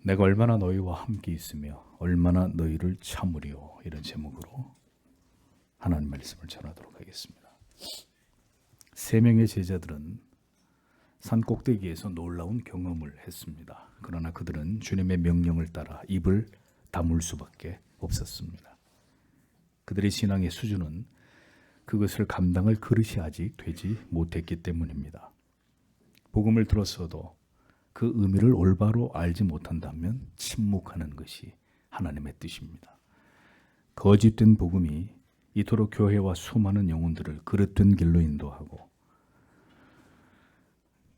내가 얼마나 너희와 함께 있으며 얼마나 너희를 참으리요. 이런 제목으로 하나님 말씀을 전하도록 하겠습니다. 세 명의 제자들은 산 꼭대기에서 놀라운 경험을 했습니다. 그러나 그들은 주님의 명령을 따라 입을 다물 수밖에 없었습니다. 그들의 신앙의 수준은 그것을 감당할 그릇이 아직 되지 못했기 때문입니다. 복음을 들었어도 그 의미를 올바로 알지 못한다면 침묵하는 것이 하나님의 뜻입니다. 거짓된 복음이 이토록 교회와 수많은 영혼들을 그릇된 길로 인도하고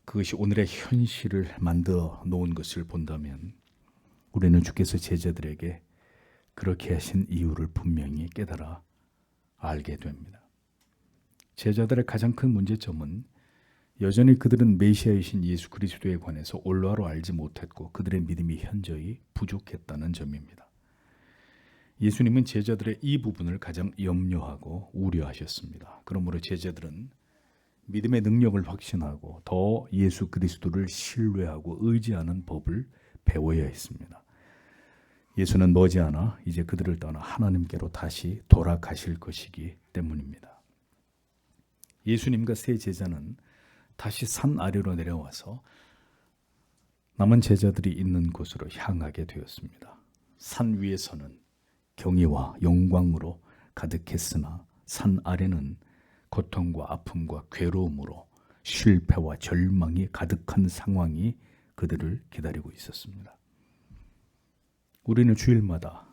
그것이 오늘의 현실을 만들어 놓은 것을 본다면 우리는 주께서 제자들에게 그렇게 하신 이유를 분명히 깨달아 알게 됩니다. 제자들의 가장 큰 문제점은 여전히 그들은 메시아이신 예수 그리스도에 관해서 올바로 알지 못했고 그들의 믿음이 현저히 부족했다는 점입니다. 예수님은 제자들의 이 부분을 가장 염려하고 우려하셨습니다. 그러므로 제자들은 믿음의 능력을 확신하고 더 예수 그리스도를 신뢰하고 의지하는 법을 배워야 했습니다. 예수는 머지않아 이제 그들을 떠나 하나님께로 다시 돌아가실 것이기 때문입니다. 예수님과 세 제자는 다시 산 아래로 내려와서 남은 제자들이 있는 곳으로 향하게 되었습니다. 산 위에서는 경외와 영광으로 가득했으나 산 아래는 고통과 아픔과 괴로움으로 실패와 절망이 가득한 상황이 그들을 기다리고 있었습니다. 우리는 주일마다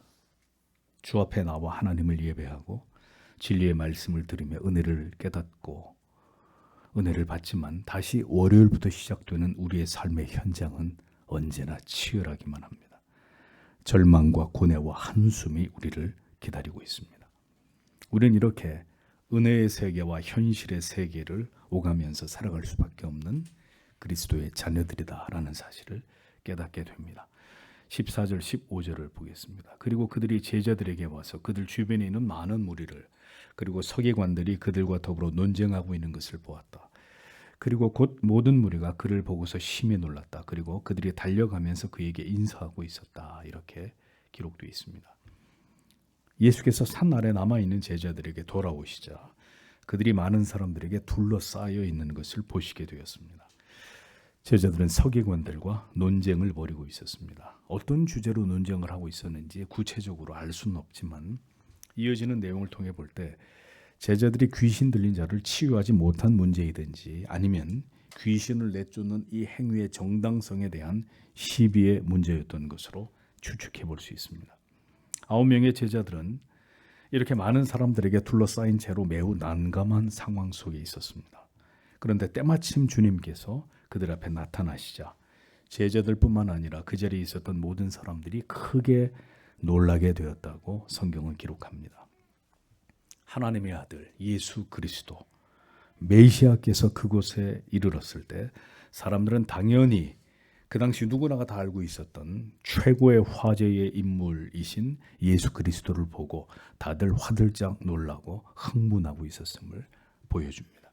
주 앞에 나와 하나님을 예배하고 진리의 말씀을 들으며 은혜를 깨닫고 은혜를 받지만 다시 월요일부터 시작되는 우리의 삶의 현장은 언제나 치열하기만 합니다. 절망과 고뇌와 한숨이 우리를 기다리고 있습니다. 우리는 이렇게 은혜의 세계와 현실의 세계를 오가면서 살아갈 수밖에 없는 그리스도의 자녀들이다라는 사실을 깨닫게 됩니다. 14절 15절을 보겠습니다. 그리고 그들이 제자들에게 와서 그들 주변에 있는 많은 무리를 그리고 서기관들이 그들과 더불어 논쟁하고 있는 것을 보았다. 그리고 곧 모든 무리가 그를 보고서 심히 놀랐다. 그리고 그들이 달려가면서 그에게 인사하고 있었다. 이렇게 기록되어 있습니다. 예수께서 산 아래 남아있는 제자들에게 돌아오시자 그들이 많은 사람들에게 둘러싸여 있는 것을 보시게 되었습니다. 제자들은 서기관들과 논쟁을 벌이고 있었습니다. 어떤 주제로 논쟁을 하고 있었는지 구체적으로 알 수는 없지만 이어지는 내용을 통해 볼 때 제자들이 귀신 들린 자를 치유하지 못한 문제이든지 아니면 귀신을 내쫓는 이 행위의 정당성에 대한 시비의 문제였던 것으로 추측해 볼 수 있습니다. 9명의 제자들은 이렇게 많은 사람들에게 둘러싸인 채로 매우 난감한 상황 속에 있었습니다. 그런데 때마침 주님께서 그들 앞에 나타나시자 제자들뿐만 아니라 그 자리에 있었던 모든 사람들이 크게 놀라게 되었다고 성경은 기록합니다. 하나님의 아들 예수 그리스도 메시아께서 그곳에 이르렀을 때 사람들은 당연히 그 당시 누구나가 다 알고 있었던 최고의 화제의 인물이신 예수 그리스도를 보고 다들 화들짝 놀라고 흥분하고 있었음을 보여줍니다.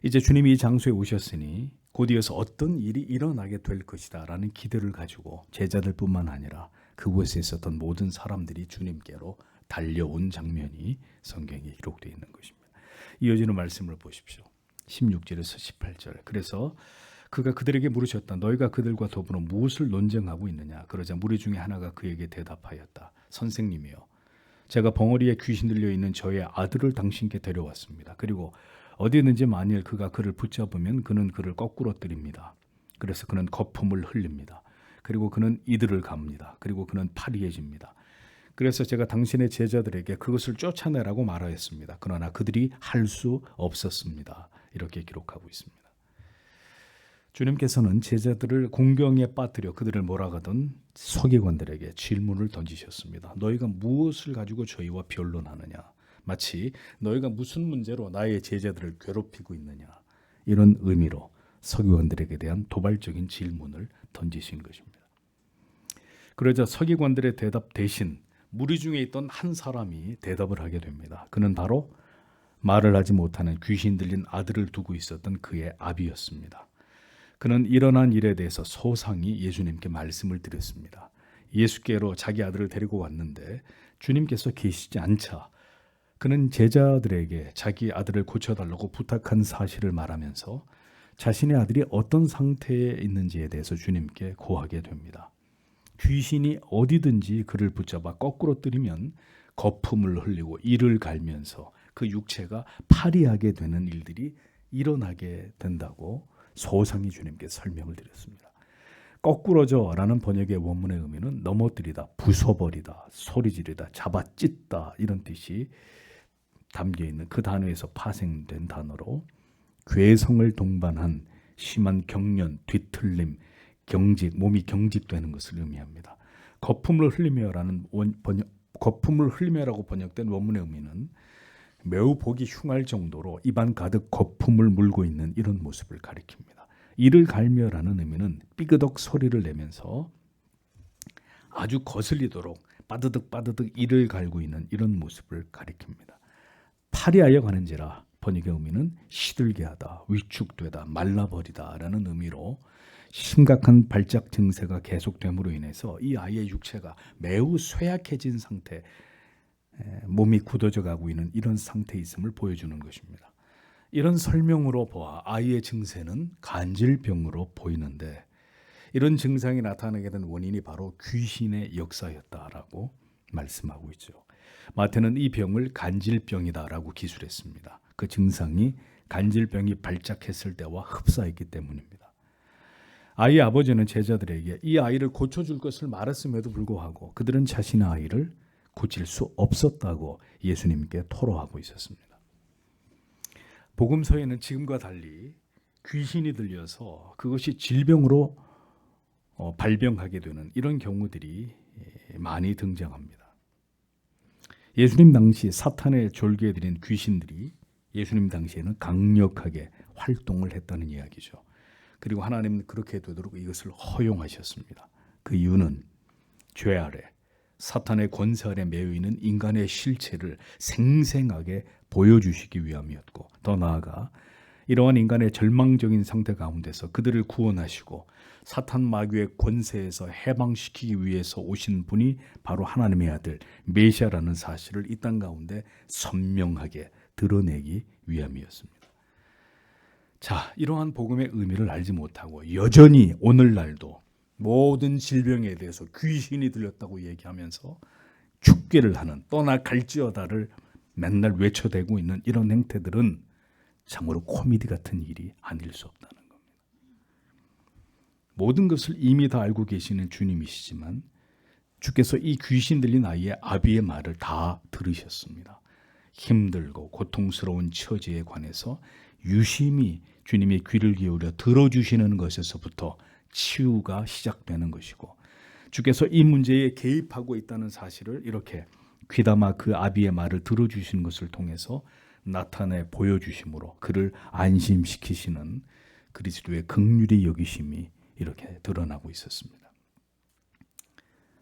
이제 주님이 이 장소에 오셨으니 곧 이어서 어떤 일이 일어나게 될 것이다 라는 기대를 가지고 제자들뿐만 아니라 그곳에 있었던 모든 사람들이 주님께로 달려온 장면이 성경에 기록되어 있는 것입니다. 이어지는 말씀을 보십시오. 16절에서 18절. 그래서 그가 그들에게 물으셨다. 너희가 그들과 더불어 무엇을 논쟁하고 있느냐? 그러자 무리 중에 하나가 그에게 대답하였다. 선생님이여, 제가 벙어리에 귀신 들려 있는 저의 아들을 당신께 데려왔습니다. 그리고 어디 있는지 만일 그가 그를 붙잡으면 그는 그를 거꾸로 때립니다. 그래서 그는 거품을 흘립니다. 그리고 그는 이들을 갑니다. 그리고 그는 파리해집니다. 그래서 제가 당신의 제자들에게 그것을 쫓아내라고 말하였습니다. 그러나 그들이 할 수 없었습니다. 이렇게 기록하고 있습니다. 주님께서는 제자들을 공경에 빠뜨려 그들을 몰아가던 서기관들에게 질문을 던지셨습니다. 너희가 무엇을 가지고 저희와 변론하느냐? 마치 너희가 무슨 문제로 나의 제자들을 괴롭히고 있느냐? 이런 의미로 서기관들에게 대한 도발적인 질문을 던지신 것입니다. 그러자 서기관들의 대답 대신 무리 중에 있던 한 사람이 대답을 하게 됩니다. 그는 바로 말을 하지 못하는 귀신 들린 아들을 두고 있었던 그의 아비였습니다. 그는 일어난 일에 대해서 소상히 예수님께 말씀을 드렸습니다. 예수께로 자기 아들을 데리고 왔는데 주님께서 계시지 않자 그는 제자들에게 자기 아들을 고쳐달라고 부탁한 사실을 말하면서 자신의 아들이 어떤 상태에 있는지에 대해서 주님께 고하게 됩니다. 귀신이 어디든지 그를 붙잡아 거꾸로 뜨리면 거품을 흘리고 이를 갈면서 그 육체가 파리하게 되는 일들이 일어나게 된다고 소상히 주님께 설명을 드렸습니다. 거꾸러져라는 번역의 원문의 의미는 넘어뜨리다, 부숴버리다, 소리지르다, 잡아찢다 이런 뜻이 담겨있는 그 단어에서 파생된 단어로 괴성을 동반한 심한 경련, 뒤틀림, 경직, 몸이 경직되는 것을 의미합니다. 거품을 흘리며라는 거품을 흘리며라고 번역된 원문의 의미는 매우 보기 흉할 정도로 입안 가득 거품을 물고 있는 이런 모습을 가리킵니다. 이를 갈며라는 의미는 삐그덕 소리를 내면서 아주 거슬리도록 빠드득 빠드득 이를 갈고 있는 이런 모습을 가리킵니다. 파리하여 가는지라 번역의 의미는 시들게 하다, 위축되다, 말라버리다라는 의미로 심각한 발작 증세가 계속됨으로 인해서 이 아이의 육체가 매우 쇠약해진 상태, 몸이 굳어져 가고 있는 이런 상태에 있음을 보여주는 것입니다. 이런 설명으로 보아 아이의 증세는 간질병으로 보이는데 이런 증상이 나타나게 된 원인이 바로 귀신의 역사였다라고 말씀하고 있죠. 마태는 이 병을 간질병이다라고 기술했습니다. 그 증상이 간질병이 발작했을 때와 흡사했기 때문입니다. 아이의 아버지는 제자들에게 이 아이를 고쳐줄 것을 말했음에도 불구하고 그들은 자신의 아이를 고칠 수 없었다고 예수님께 토로하고 있었습니다. 복음서에는 지금과 달리 귀신이 들려서 그것이 질병으로 발병하게 되는 이런 경우들이 많이 등장합니다. 예수님 당시 사탄의 졸개에 들인 귀신들이 예수님 당시에는 강력하게 활동을 했다는 이야기죠. 그리고 하나님은 그렇게 되도록 이것을 허용하셨습니다. 그 이유는 죄 아래 사탄의 권세 아래 매여 있는 인간의 실체를 생생하게 보여주시기 위함이었고 더 나아가 이러한 인간의 절망적인 상태 가운데서 그들을 구원하시고 사탄 마귀의 권세에서 해방시키기 위해서 오신 분이 바로 하나님의 아들 메시아라는 사실을 이 땅 가운데 선명하게 드러내기 위함이었습니다. 자, 이러한 복음의 의미를 알지 못하고 여전히 오늘날도 모든 질병에 대해서 귀신이 들렸다고 얘기하면서 축계를 하는 떠나 갈지어다를 맨날 외쳐대고 있는 이런 행태들은 참으로 코미디 같은 일이 아닐 수 없다는 겁니다. 모든 것을 이미 다 알고 계시는 주님이시지만 주께서 이 귀신 들린 아이의 아비의 말을 다 들으셨습니다. 힘들고 고통스러운 처지에 관해서 유심히 주님의 귀를 기울여 들어주시는 것에서부터 치유가 시작되는 것이고 주께서 이 문제에 개입하고 있다는 사실을 이렇게 귀담아 그 아비의 말을 들어주시는 것을 통해서 나타내 보여주심으로 그를 안심시키시는 그리스도의 긍휼의 여기심이 이렇게 드러나고 있었습니다.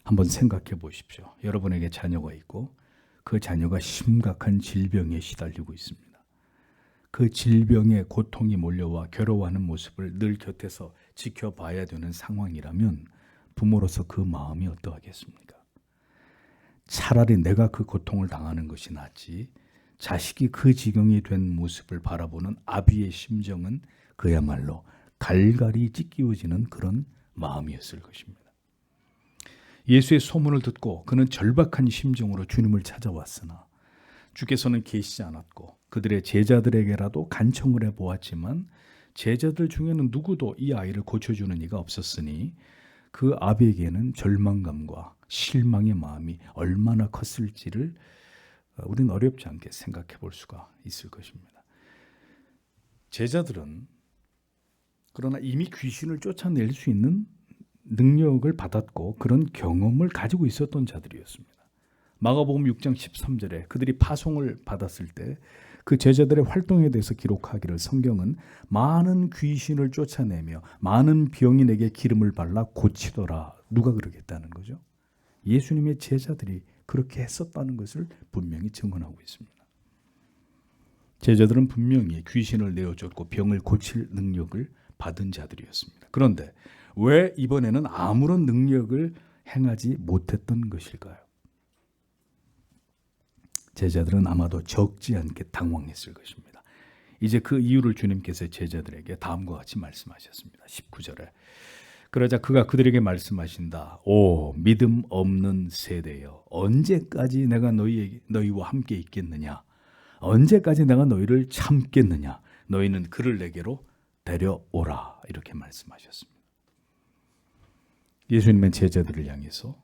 한번 생각해 보십시오. 여러분에게 자녀가 있고 그 자녀가 심각한 질병에 시달리고 있습니다. 그 질병의 고통이 몰려와 괴로워하는 모습을 늘 곁에서 지켜봐야 되는 상황이라면 부모로서 그 마음이 어떠하겠습니까? 차라리 내가 그 고통을 당하는 것이 낫지 자식이 그 지경이 된 모습을 바라보는 아비의 심정은 그야말로 갈갈이 찢기워지는 그런 마음이었을 것입니다. 예수의 소문을 듣고 그는 절박한 심정으로 주님을 찾아왔으나 주께서는 계시지 않았고 그들의 제자들에게라도 간청을 해보았지만 제자들 중에는 누구도 이 아이를 고쳐주는 이가 없었으니 그 아비에게는 절망감과 실망의 마음이 얼마나 컸을지를 우리는 어렵지 않게 생각해 볼 수가 있을 것입니다. 제자들은 그러나 이미 귀신을 쫓아낼 수 있는 능력을 받았고 그런 경험을 가지고 있었던 자들이었습니다. 마가복음 6장 13절에 그들이 파송을 받았을 때 그 제자들의 활동에 대해서 기록하기를 성경은 많은 귀신을 쫓아내며 많은 병인에게 기름을 발라 고치더라. 누가 그러겠다는 거죠? 예수님의 제자들이 그렇게 했었다는 것을 분명히 증언하고 있습니다. 제자들은 분명히 귀신을 내어줬고 병을 고칠 능력을 받은 자들이었습니다. 그런데 왜 이번에는 아무런 능력을 행하지 못했던 것일까요? 제자들은 아마도 적지 않게 당황했을 것입니다. 이제 그 이유를 주님께서 제자들에게 다음과 같이 말씀하셨습니다. 19절에 그러자 그가 그들에게 말씀하신다. 오 믿음 없는 세대여, 언제까지 내가 너희와 함께 있겠느냐? 언제까지 내가 너희를 참겠느냐? 너희는 그를 내게로 데려오라. 이렇게 말씀하셨습니다. 예수님은 제자들을 향해서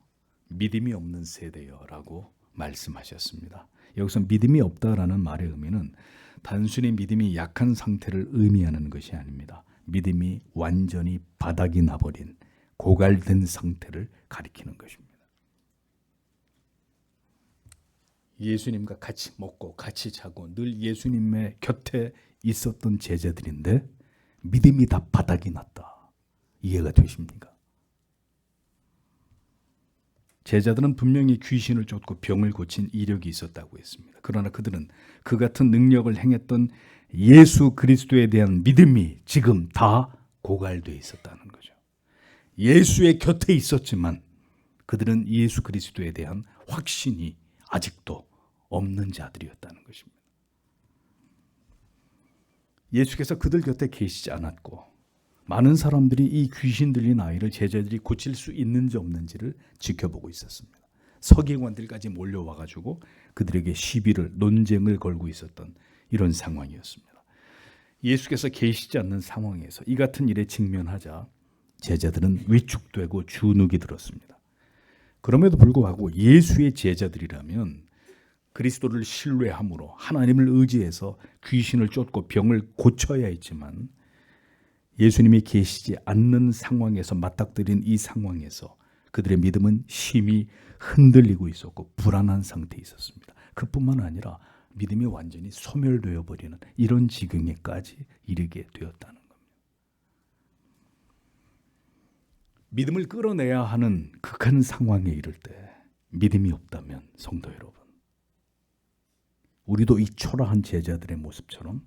믿음이 없는 세대여라고 말씀하셨습니다. 여기서 믿음이 없다라는 말의 의미는 단순히 믿음이 약한 상태를 의미하는 것이 아닙니다. 믿음이 완전히 바닥이 나버린 고갈된 상태를 가리키는 것입니다. 예수님과 같이 먹고 같이 자고 늘 예수님의 곁에 있었던 제자들인데 믿음이 다 바닥이 났다. 이해가 되십니까? 제자들은 분명히 귀신을 쫓고 병을 고친 이력이 있었다고 했습니다. 그러나 그들은 그 같은 능력을 행했던 예수 그리스도에 대한 믿음이 지금 다 고갈되어 있었다는 거죠. 예수의 곁에 있었지만 그들은 예수 그리스도에 대한 확신이 아직도 없는 자들이었다는 것입니다. 예수께서 그들 곁에 계시지 않았고 많은 사람들이 이 귀신 들린 아이를 제자들이 고칠 수 있는지 없는지를 지켜보고 있었습니다. 서기관들까지 몰려와가지고 그들에게 시비를 논쟁을 걸고 있었던 이런 상황이었습니다. 예수께서 계시지 않는 상황에서 이 같은 일에 직면하자 제자들은 위축되고 주눅이 들었습니다. 그럼에도 불구하고 예수의 제자들이라면 그리스도를 신뢰함으로 하나님을 의지해서 귀신을 쫓고 병을 고쳐야 했지만 예수님이 계시지 않는 상황에서 맞닥뜨린 이 상황에서 그들의 믿음은 심히 흔들리고 있었고 불안한 상태에 있었습니다. 그뿐만 아니라 믿음이 완전히 소멸되어 버리는 이런 지경에까지 이르게 되었다는 겁니다. 믿음을 끌어내야 하는 극한 상황에 이를 때 믿음이 없다면 성도 여러분, 우리도 이 초라한 제자들의 모습처럼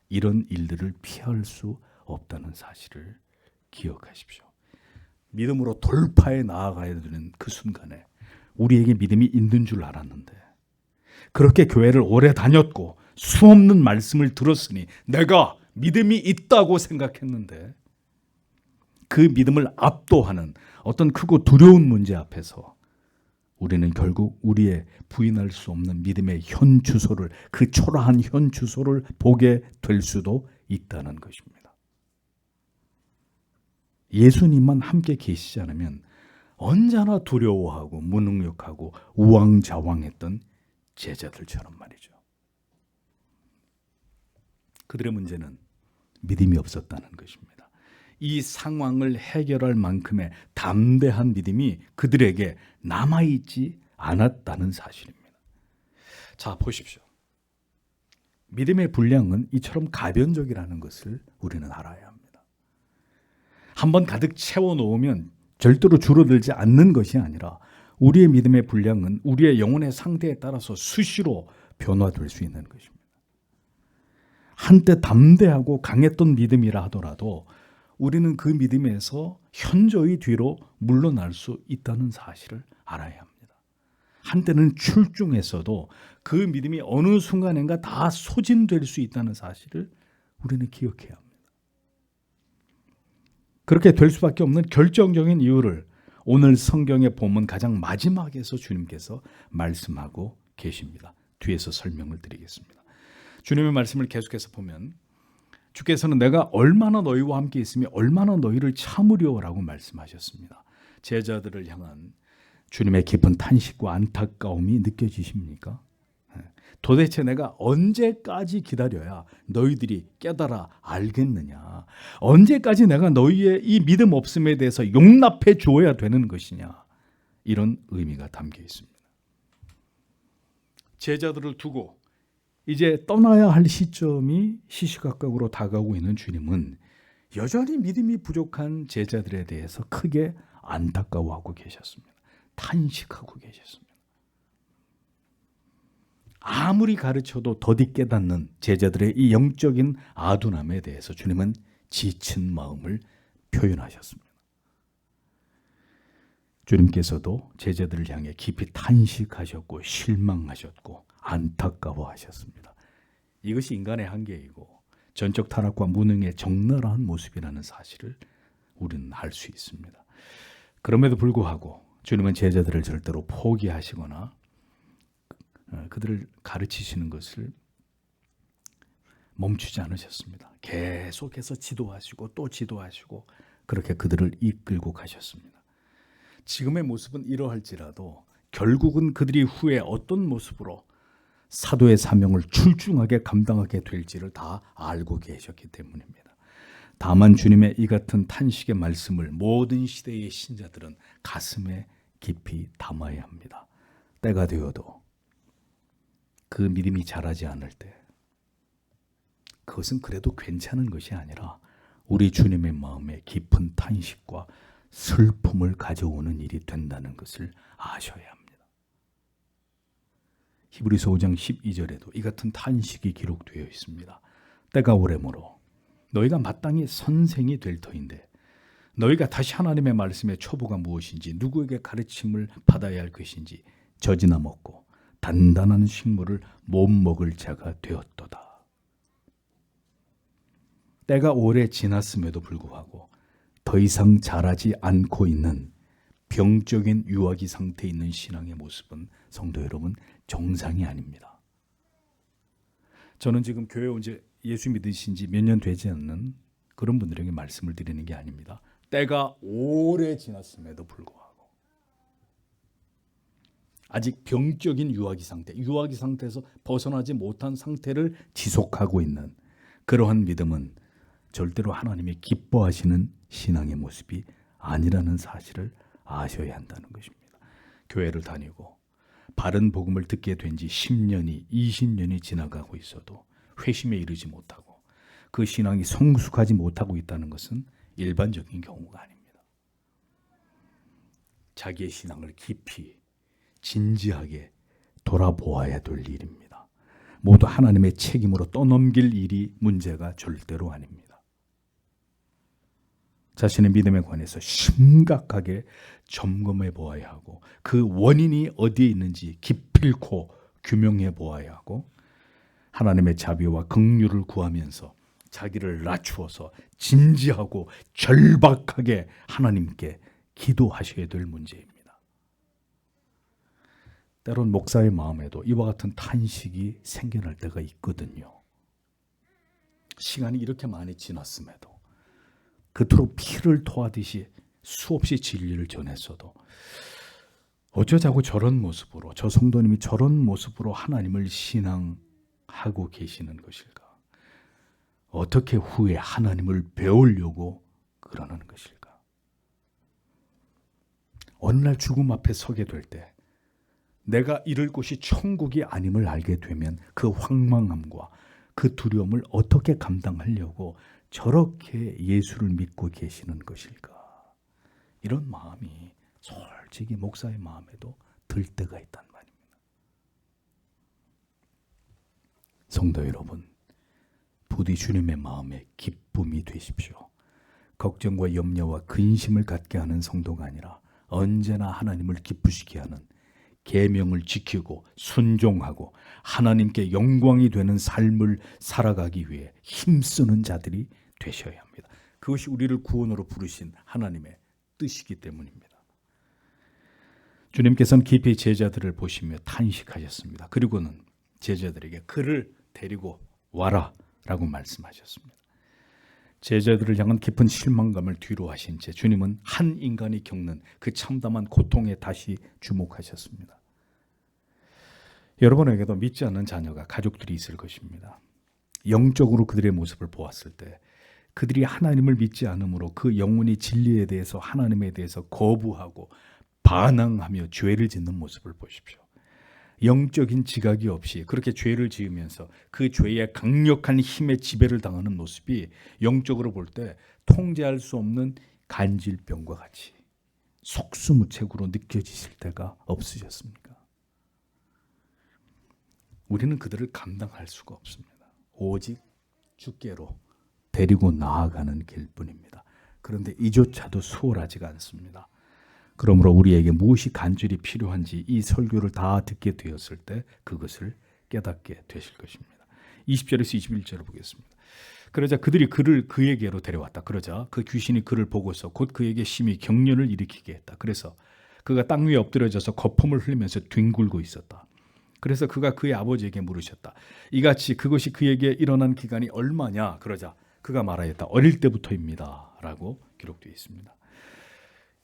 이런 일들을 피할 수 없다는 사실을 기억하십시오. 믿음으로 돌파해 나아가야 되는 그 순간에 우리에게 믿음이 있는 줄 알았는데 그렇게 교회를 오래 다녔고 수없는 말씀을 들었으니 내가 믿음이 있다고 생각했는데 그 믿음을 압도하는 어떤 크고 두려운 문제 앞에서 우리는 결국 우리의 부인할 수 없는 믿음의 현 주소를, 그 초라한 현 주소를 보게 될 수도 있다는 것입니다. 예수님만 함께 계시지 않으면 언제나 두려워하고 무능력하고 우왕좌왕했던 제자들처럼 말이죠. 그들의 문제는 믿음이 없었다는 것입니다. 이 상황을 해결할 만큼의 담대한 믿음이 그들에게 남아있지 않았다는 사실입니다. 자, 보십시오. 믿음의 분량은 이처럼 가변적이라는 것을 우리는 알아야 합니다. 한번 가득 채워놓으면 절대로 줄어들지 않는 것이 아니라 우리의 믿음의 분량은 우리의 영혼의 상태에 따라서 수시로 변화될 수 있는 것입니다. 한때 담대하고 강했던 믿음이라 하더라도 우리는 그 믿음에서 현저히 뒤로 물러날 수 있다는 사실을 알아야 합니다. 한때는 출중했어도 그 믿음이 어느 순간인가 다 소진될 수 있다는 사실을 우리는 기억해야 합니다. 그렇게 될 수밖에 없는 결정적인 이유를 오늘 성경의 본문 가장 마지막에서 주님께서 말씀하고 계십니다. 뒤에서 설명을 드리겠습니다. 주님의 말씀을 계속해서 보면 주께서는 내가 얼마나 너희와 함께 있으며 얼마나 너희를 참으려라고 말씀하셨습니다. 제자들을 향한 주님의 깊은 탄식과 안타까움이 느껴지십니까? 도대체 내가 언제까지 기다려야 너희들이 깨달아 알겠느냐? 언제까지 내가 너희의 이 믿음 없음에 대해서 용납해 주어야 되는 것이냐? 이런 의미가 담겨 있습니다. 제자들을 두고 이제 떠나야 할 시점이 시시각각으로 다가오고 있는 주님은 여전히 믿음이 부족한 제자들에 대해서 크게 안타까워하고 계셨습니다. 탄식하고 계셨습니다. 아무리 가르쳐도 더디 깨닫는 제자들의 이 영적인 아둔함에 대해서 주님은 지친 마음을 표현하셨습니다. 주님께서도 제자들을 향해 깊이 탄식하셨고 실망하셨고 안타까워하셨습니다. 이것이 인간의 한계이고 전적 타락과 무능의 적나라한 모습이라는 사실을 우리는 알 수 있습니다. 그럼에도 불구하고 주님은 제자들을 절대로 포기하시거나 그들을 가르치시는 것을 멈추지 않으셨습니다. 계속해서 지도하시고 또 지도하시고 그렇게 그들을 이끌고 가셨습니다. 지금의 모습은 이러할지라도 결국은 그들이 후에 어떤 모습으로 사도의 사명을 출중하게 감당하게 될지를 다 알고 계셨기 때문입니다. 다만 주님의 이 같은 탄식의 말씀을 모든 시대의 신자들은 가슴에 깊이 담아야 합니다. 때가 되어도 그 믿음이 자라지 않을 때 그것은 그래도 괜찮은 것이 아니라 우리 주님의 마음에 깊은 탄식과 슬픔을 가져오는 일이 된다는 것을 아셔야 합니다. 히브리서 5장 12절에도 이 같은 탄식이 기록되어 있습니다. 때가 오래므로 너희가 마땅히 선생이 될 터인데 너희가 다시 하나님의 말씀의 초보가 무엇인지 누구에게 가르침을 받아야 할 것인지 젖이나 먹고 단단한 식물을 못 먹을 자가 되었도다. 때가 오래 지났음에도 불구하고 더 이상 자라지 않고 있는 병적인 유아기 상태에 있는 신앙의 모습은 성도 여러분 정상이 아닙니다. 저는 지금 교회에 온 지 예수 믿으신 지 몇 년 되지 않는 그런 분들에게 말씀을 드리는 게 아닙니다. 때가 오래 지났음에도 불구하고 아직 병적인 유아기 상태에서 벗어나지 못한 상태를 지속하고 있는 그러한 믿음은 절대로 하나님이 기뻐하시는 신앙의 모습이 아니라는 사실을 아셔야 한다는 것입니다. 교회를 다니고 바른 복음을 듣게 된 지 10년이 20년이 지나가고 있어도 회심에 이르지 못하고 그 신앙이 성숙하지 못하고 있다는 것은 일반적인 경우가 아닙니다. 자기의 신앙을 깊이 진지하게 돌아보아야 될 일입니다. 모두 하나님의 책임으로 떠넘길 일이 문제가 절대로 아닙니다. 자신의 믿음에 관해서 심각하게 점검해 보아야 하고 그 원인이 어디에 있는지 기필코 규명해 보아야 하고 하나님의 자비와 긍휼을 구하면서 자기를 낮추어서 진지하고 절박하게 하나님께 기도하셔야 될 문제입니다. 때론 목사의 마음에도 이와 같은 탄식이 생겨날 때가 있거든요. 시간이 이렇게 많이 지났음에도 그토록 피를 토하듯이 수없이 진리를 전했어도 어쩌자고 저런 모습으로 저 성도님이 저런 모습으로 하나님을 신앙하고 계시는 것일까? 어떻게 후에 하나님을 배우려고 그러는 것일까? 어느 날 죽음 앞에 서게 될 때 내가 이를 곳이 천국이 아님을 알게 되면 그 황망함과 그 두려움을 어떻게 감당하려고 저렇게 예수를 믿고 계시는 것일까? 이런 마음이 솔직히 목사의 마음에도 들 때가 있단 말입니다. 성도 여러분, 부디 주님의 마음에 기쁨이 되십시오. 걱정과 염려와 근심을 갖게 하는 성도가 아니라 언제나 하나님을 기쁘시게 하는 계명을 지키고 순종하고 하나님께 영광이 되는 삶을 살아가기 위해 힘쓰는 자들이 되셔야 합니다. 그것이 우리를 구원으로 부르신 하나님의 뜻이기 때문입니다. 주님께서는 깊이 제자들을 보시며 탄식하셨습니다. 그리고는 제자들에게 그를 데리고 와라 라고 말씀하셨습니다. 제자들을 향한 깊은 실망감을 뒤로 하신 채 주님은 한 인간이 겪는 그 참담한 고통에 다시 주목하셨습니다. 여러분에게도 믿지 않는 자녀가 가족들이 있을 것입니다. 영적으로 그들의 모습을 보았을 때 그들이 하나님을 믿지 않으므로 그 영혼이 진리에 대해서 하나님에 대해서 거부하고 반항하며 죄를 짓는 모습을 보십시오. 영적인 지각이 없이 그렇게 죄를 지으면서 그 죄의 강력한 힘에 지배를 당하는 모습이 영적으로 볼 때 통제할 수 없는 간질병과 같이 속수무책으로 느껴지실 때가 없으셨습니까? 우리는 그들을 감당할 수가 없습니다. 오직 주께로 데리고 나아가는 길뿐입니다. 그런데 이조차도 수월하지가 않습니다. 그러므로 우리에게 무엇이 간절히 필요한지 이 설교를 다 듣게 되었을 때 그것을 깨닫게 되실 것입니다. 20절에서 21절을 보겠습니다. 그러자 그들이 그를 그에게로 데려왔다. 그러자 그 귀신이 그를 보고서 곧 그에게 심히 경련을 일으키게 했다. 그래서 그가 땅 위에 엎드려져서 거품을 흘리면서 뒹굴고 있었다. 그래서 그가 그의 아버지에게 물으셨다. 이같이 그것이 그에게 일어난 기간이 얼마냐? 그러자 그가 말하였다. 어릴 때부터입니다. 라고 기록되어 있습니다.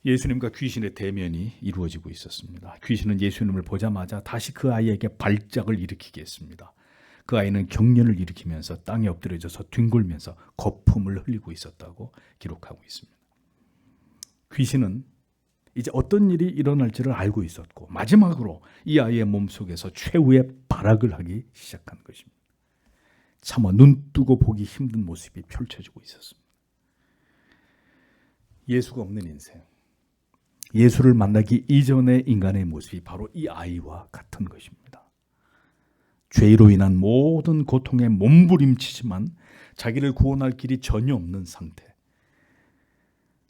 예수님과 귀신의 대면이 이루어지고 있었습니다. 귀신은 예수님을 보자마자 다시 그 아이에게 발작을 일으키게 했습니다. 그 아이는 경련을 일으키면서 땅에 엎드려져서 뒹굴면서 거품을 흘리고 있었다고 기록하고 있습니다. 귀신은 이제 어떤 일이 일어날지를 알고 있었고 마지막으로 이 아이의 몸속에서 최후의 발악을 하기 시작한 것입니다. 차마 눈 뜨고 보기 힘든 모습이 펼쳐지고 있었습니다. 예수가 없는 인생, 예수를 만나기 이전의 인간의 모습이 바로 이 아이와 같은 것입니다. 죄로 인한 모든 고통에 몸부림치지만 자기를 구원할 길이 전혀 없는 상태,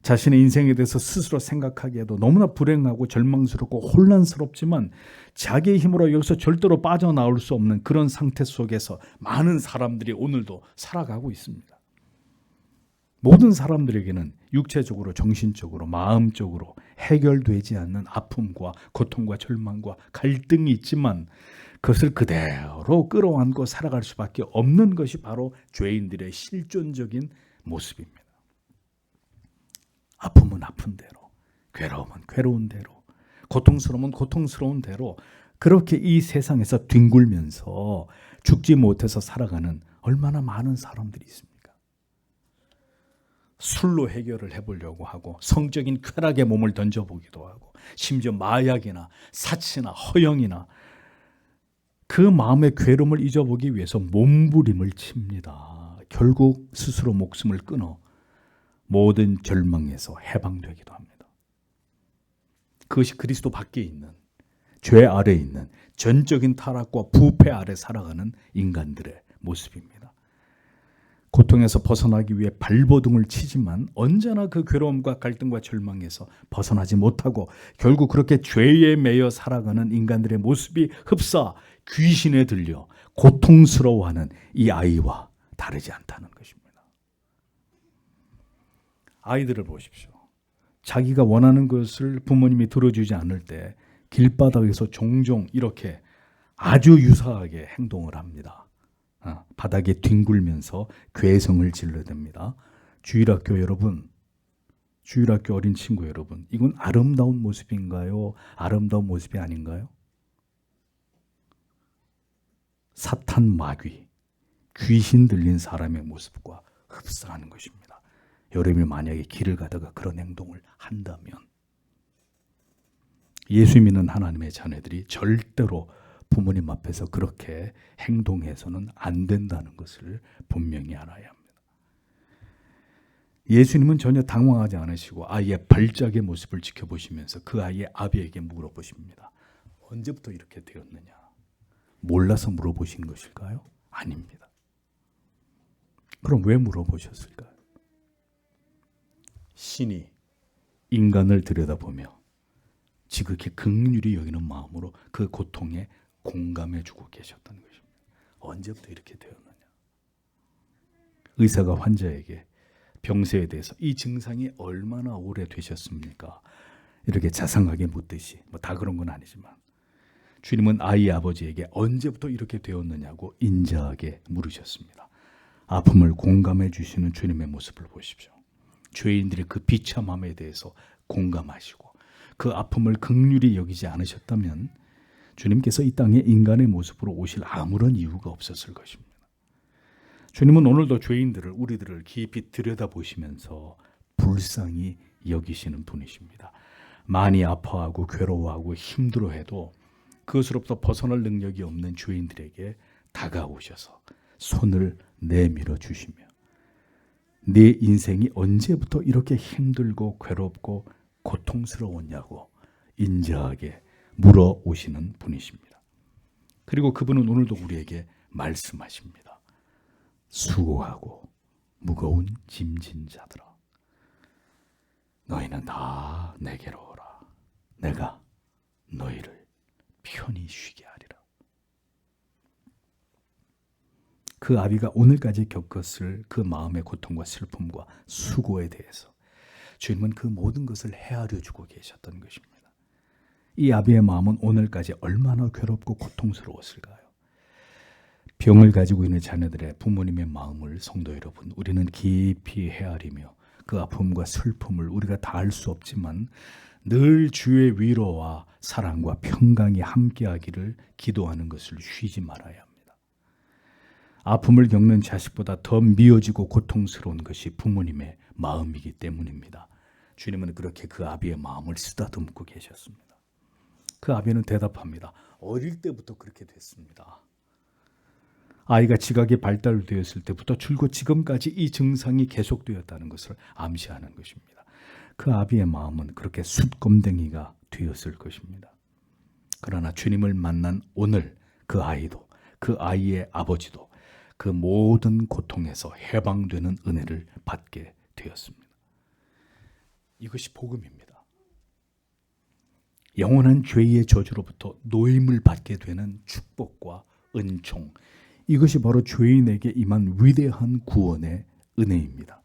자신의 인생에 대해서 스스로 생각하기에도 너무나 불행하고 절망스럽고 혼란스럽지만 자기의 힘으로 여기서 절대로 빠져나올 수 없는 그런 상태 속에서 많은 사람들이 오늘도 살아가고 있습니다. 모든 사람들에게는 육체적으로, 정신적으로, 마음적으로 해결되지 않는 아픔과 고통과 절망과 갈등이 있지만 그것을 그대로 끌어안고 살아갈 수밖에 없는 것이 바로 죄인들의 실존적인 모습입니다. 아픔은 아픈 대로, 괴로움은 괴로운 대로, 고통스러움은 고통스러운 대로 그렇게 이 세상에서 뒹굴면서 죽지 못해서 살아가는 얼마나 많은 사람들이 있습니까? 술로 해결을 해보려고 하고 성적인 쾌락에 몸을 던져보기도 하고 심지어 마약이나 사치나 허영이나 그 마음의 괴로움을 잊어보기 위해서 몸부림을 칩니다. 결국 스스로 목숨을 끊어 모든 절망에서 해방되기도 합니다. 그것이 그리스도 밖에 있는, 죄 아래에 있는 전적인 타락과 부패 아래 살아가는 인간들의 모습입니다. 고통에서 벗어나기 위해 발버둥을 치지만 언제나 그 괴로움과 갈등과 절망에서 벗어나지 못하고 결국 그렇게 죄에 매여 살아가는 인간들의 모습이 흡사 귀신에 들려 고통스러워하는 이 아이와 다르지 않다는 것입니다. 아이들을 보십시오. 자기가 원하는 것을 부모님이 들어주지 않을 때 길바닥에서 종종 이렇게 아주 유사하게 행동을 합니다. 바닥에 뒹굴면서 괴성을 질러댑니다. 주일학교 여러분, 주일학교 어린 친구 여러분, 이건 아름다운 모습인가요? 아름다운 모습이 아닌가요? 사탄 마귀, 귀신 들린 사람의 모습과 흡사하는 것입니다. 여러분이 만약에 길을 가다가 그런 행동을 한다면 예수 믿는 하나님의 자녀들이 절대로 부모님 앞에서 그렇게 행동해서는 안 된다는 것을 분명히 알아야 합니다. 예수님은 전혀 당황하지 않으시고 아이의 발작의 모습을 지켜보시면서 그 아이의 아비에게 물어보십니다. 언제부터 이렇게 되었느냐? 몰라서 물어보신 것일까요? 아닙니다. 그럼 왜 물어보셨을까요? 신이 인간을 들여다보며 지극히 긍휼히 여기는 마음으로 그 고통에 공감해주고 계셨다는 것입니다. 언제부터 이렇게 되었느냐? 의사가 환자에게 병세에 대해서 이 증상이 얼마나 오래 되셨습니까? 이렇게 자상하게 묻듯이 다 그런 건 아니지만 주님은 아이의 아버지에게 언제부터 이렇게 되었느냐고 인자하게 물으셨습니다. 아픔을 공감해 주시는 주님의 모습을 보십시오. 죄인들의 그 비참함에 대해서 공감하시고 그 아픔을 긍휼히 여기지 않으셨다면 주님께서 이 땅에 인간의 모습으로 오실 아무런 이유가 없었을 것입니다. 주님은 오늘도 죄인들을, 우리들을 깊이 들여다보시면서 불쌍히 여기시는 분이십니다. 많이 아파하고 괴로워하고 힘들어해도 그것으로부터 벗어날 능력이 없는 죄인들에게 다가오셔서 손을 내밀어 주시며 네 인생이 언제부터 이렇게 힘들고 괴롭고 고통스러웠냐고 인자하게 물어오시는 분이십니다. 그리고 그분은 오늘도 우리에게 말씀하십니다. 수고하고 무거운 짐진 자들아, 너희는 다 내게로 오라. 내가 너희를 편히 쉬게 하리라. 그 아비가 오늘까지 겪었을 그 마음의 고통과 슬픔과 수고에 대해서 주님은 그 모든 것을 헤아려 주고 계셨던 것입니다. 이 아비의 마음은 오늘까지 얼마나 괴롭고 고통스러웠을까요? 병을 가지고 있는 자녀들의 부모님의 마음을 성도 여러분, 우리는 깊이 헤아리며 그 아픔과 슬픔을 우리가 다 알 수 없지만 늘 주의 위로와 사랑과 평강이 함께하기를 기도하는 것을 쉬지 말아야 합니다. 아픔을 겪는 자식보다 더 미워지고 고통스러운 것이 부모님의 마음이기 때문입니다. 주님은 그렇게 그 아비의 마음을 쓰다듬고 계셨습니다. 그 아비는 대답합니다. 어릴 때부터 그렇게 됐습니다. 아이가 지각이 발달되었을 때부터 줄곧 지금까지 이 증상이 계속되었다는 것을 암시하는 것입니다. 그 아비의 마음은 그렇게 숯검댕이가 되었을 것입니다. 그러나 주님을 만난 오늘 그 아이도, 그 아이의 아버지도 그 모든 고통에서 해방되는 은혜를 받게 되었습니다. 이것이 복음입니다. 영원한 죄의 저주로부터 노임을 받게 되는 축복과 은총, 이것이 바로 죄인에게 임한 위대한 구원의 은혜입니다.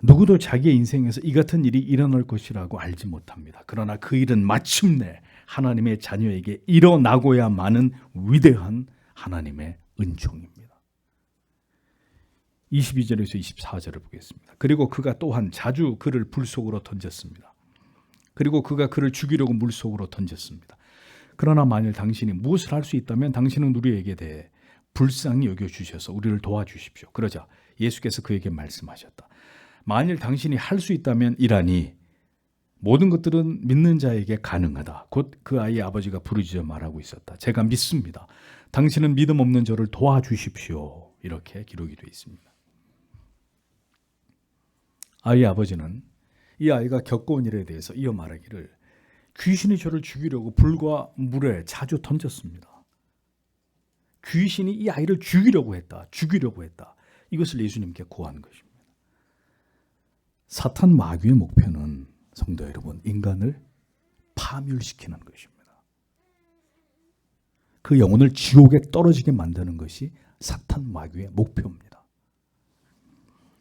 누구도 자기의 인생에서 이 같은 일이 일어날 것이라고 알지 못합니다. 그러나 그 일은 마침내 하나님의 자녀에게 일어나고야마는 위대한 하나님의 은총입니다. 22절에서 24절을 보겠습니다. 그리고 그가 또한 자주 그를 불 속으로 던졌습니다. 그리고 그가 그를 죽이려고 물 속으로 던졌습니다. 그러나 만일 당신이 무엇을 할 수 있다면 당신은 우리에게 대해 불쌍히 여겨주셔서 우리를 도와주십시오. 그러자 예수께서 그에게 말씀하셨다. 만일 당신이 할 수 있다면 이라니 모든 것들은 믿는 자에게 가능하다. 곧 그 아이의 아버지가 부르짖어 말하고 있었다. 제가 믿습니다. 당신은 믿음 없는 저를 도와주십시오. 이렇게 기록이 되어 있습니다. 아이의 아버지는 이 아이가 겪어온 일에 대해서 이어 말하기를 귀신이 저를 죽이려고 불과 물에 자주 던졌습니다. 귀신이 이 아이를 죽이려고 했다. 이것을 예수님께 고한 것입니다. 사탄 마귀의 목표는 성도 여러분, 인간을 파멸시키는 것입니다. 그 영혼을 지옥에 떨어지게 만드는 것이 사탄 마귀의 목표입니다.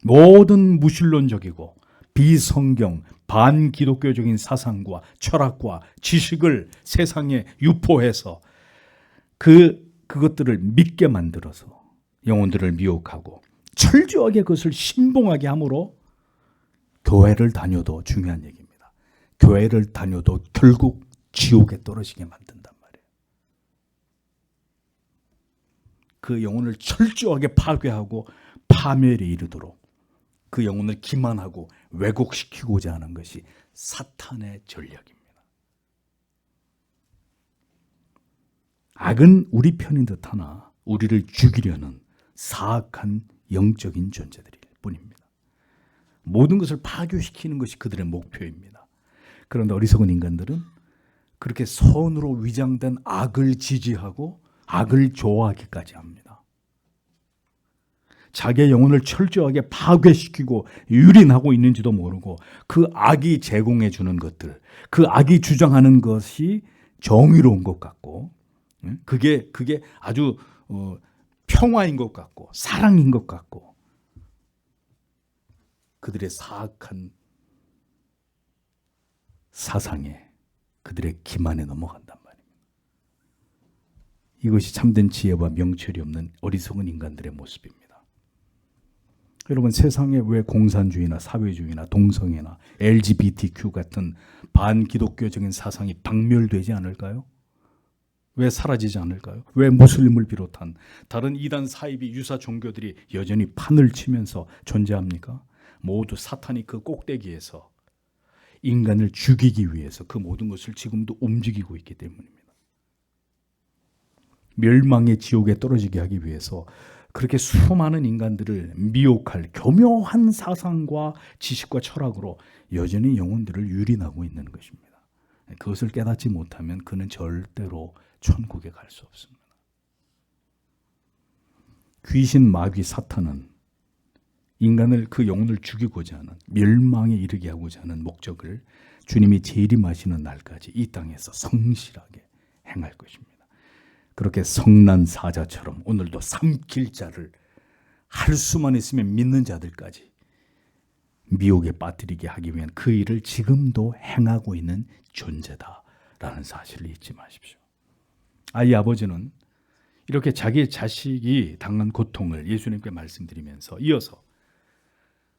모든 무신론적이고 비성경, 반기독교적인 사상과 철학과 지식을 세상에 유포해서 그것들을 믿게 만들어서 영혼들을 미혹하고 철저하게 그것을 신봉하게 함으로 교회를 다녀도 중요한 얘기입니다. 교회를 다녀도 결국 지옥에 떨어지게 만든단 말이에요. 그 영혼을 철저하게 파괴하고 파멸에 이르도록 그 영혼을 기만하고 왜곡시키고자 하는 것이 사탄의 전략입니다. 악은 우리 편인 듯하나 우리를 죽이려는 사악한 영적인 존재들일 뿐입니다. 모든 것을 파괴시키는 것이 그들의 목표입니다. 그런데 어리석은 인간들은 그렇게 선으로 위장된 악을 지지하고 악을 좋아하기까지 합니다. 자기의 영혼을 철저하게 파괴시키고 유린하고 있는지도 모르고 그 악이 제공해 주는 것들, 그 악이 주장하는 것이 정의로운 것 같고 그게 아주 평화인 것 같고 사랑인 것 같고 그들의 사악한 사상에 그들의 기만에 넘어간단 말입니다. 이것이 참된 지혜와 명철이 없는 어리석은 인간들의 모습입니다. 여러분, 세상에 왜 공산주의나 사회주의나 동성애나 LGBTQ 같은 반기독교적인 사상이 박멸되지 않을까요? 왜 사라지지 않을까요? 왜 무슬림을 비롯한 다른 이단 사이비 유사 종교들이 여전히 판을 치면서 존재합니까? 모두 사탄이 그 꼭대기에서 인간을 죽이기 위해서 그 모든 것을 지금도 움직이고 있기 때문입니다. 멸망의 지옥에 떨어지게 하기 위해서 그렇게 수많은 인간들을 미혹할 교묘한 사상과 지식과 철학으로 여전히 영혼들을 유린하고 있는 것입니다. 그것을 깨닫지 못하면 그는 절대로 천국에 갈 수 없습니다. 귀신 마귀 사탄은 인간을 그 영혼을 죽이고자 하는 멸망에 이르게 하고자 하는 목적을 주님이 재림하시는 날까지 이 땅에서 성실하게 행할 것입니다. 그렇게 성난 사자처럼 오늘도 삼킬 자를 할 수만 있으면 믿는 자들까지 미혹에 빠뜨리게 하기 위한 그 일을 지금도 행하고 있는 존재다라는 사실을 잊지 마십시오. 이 아버지는 이렇게 자기 자식이 당한 고통을 예수님께 말씀드리면서 이어서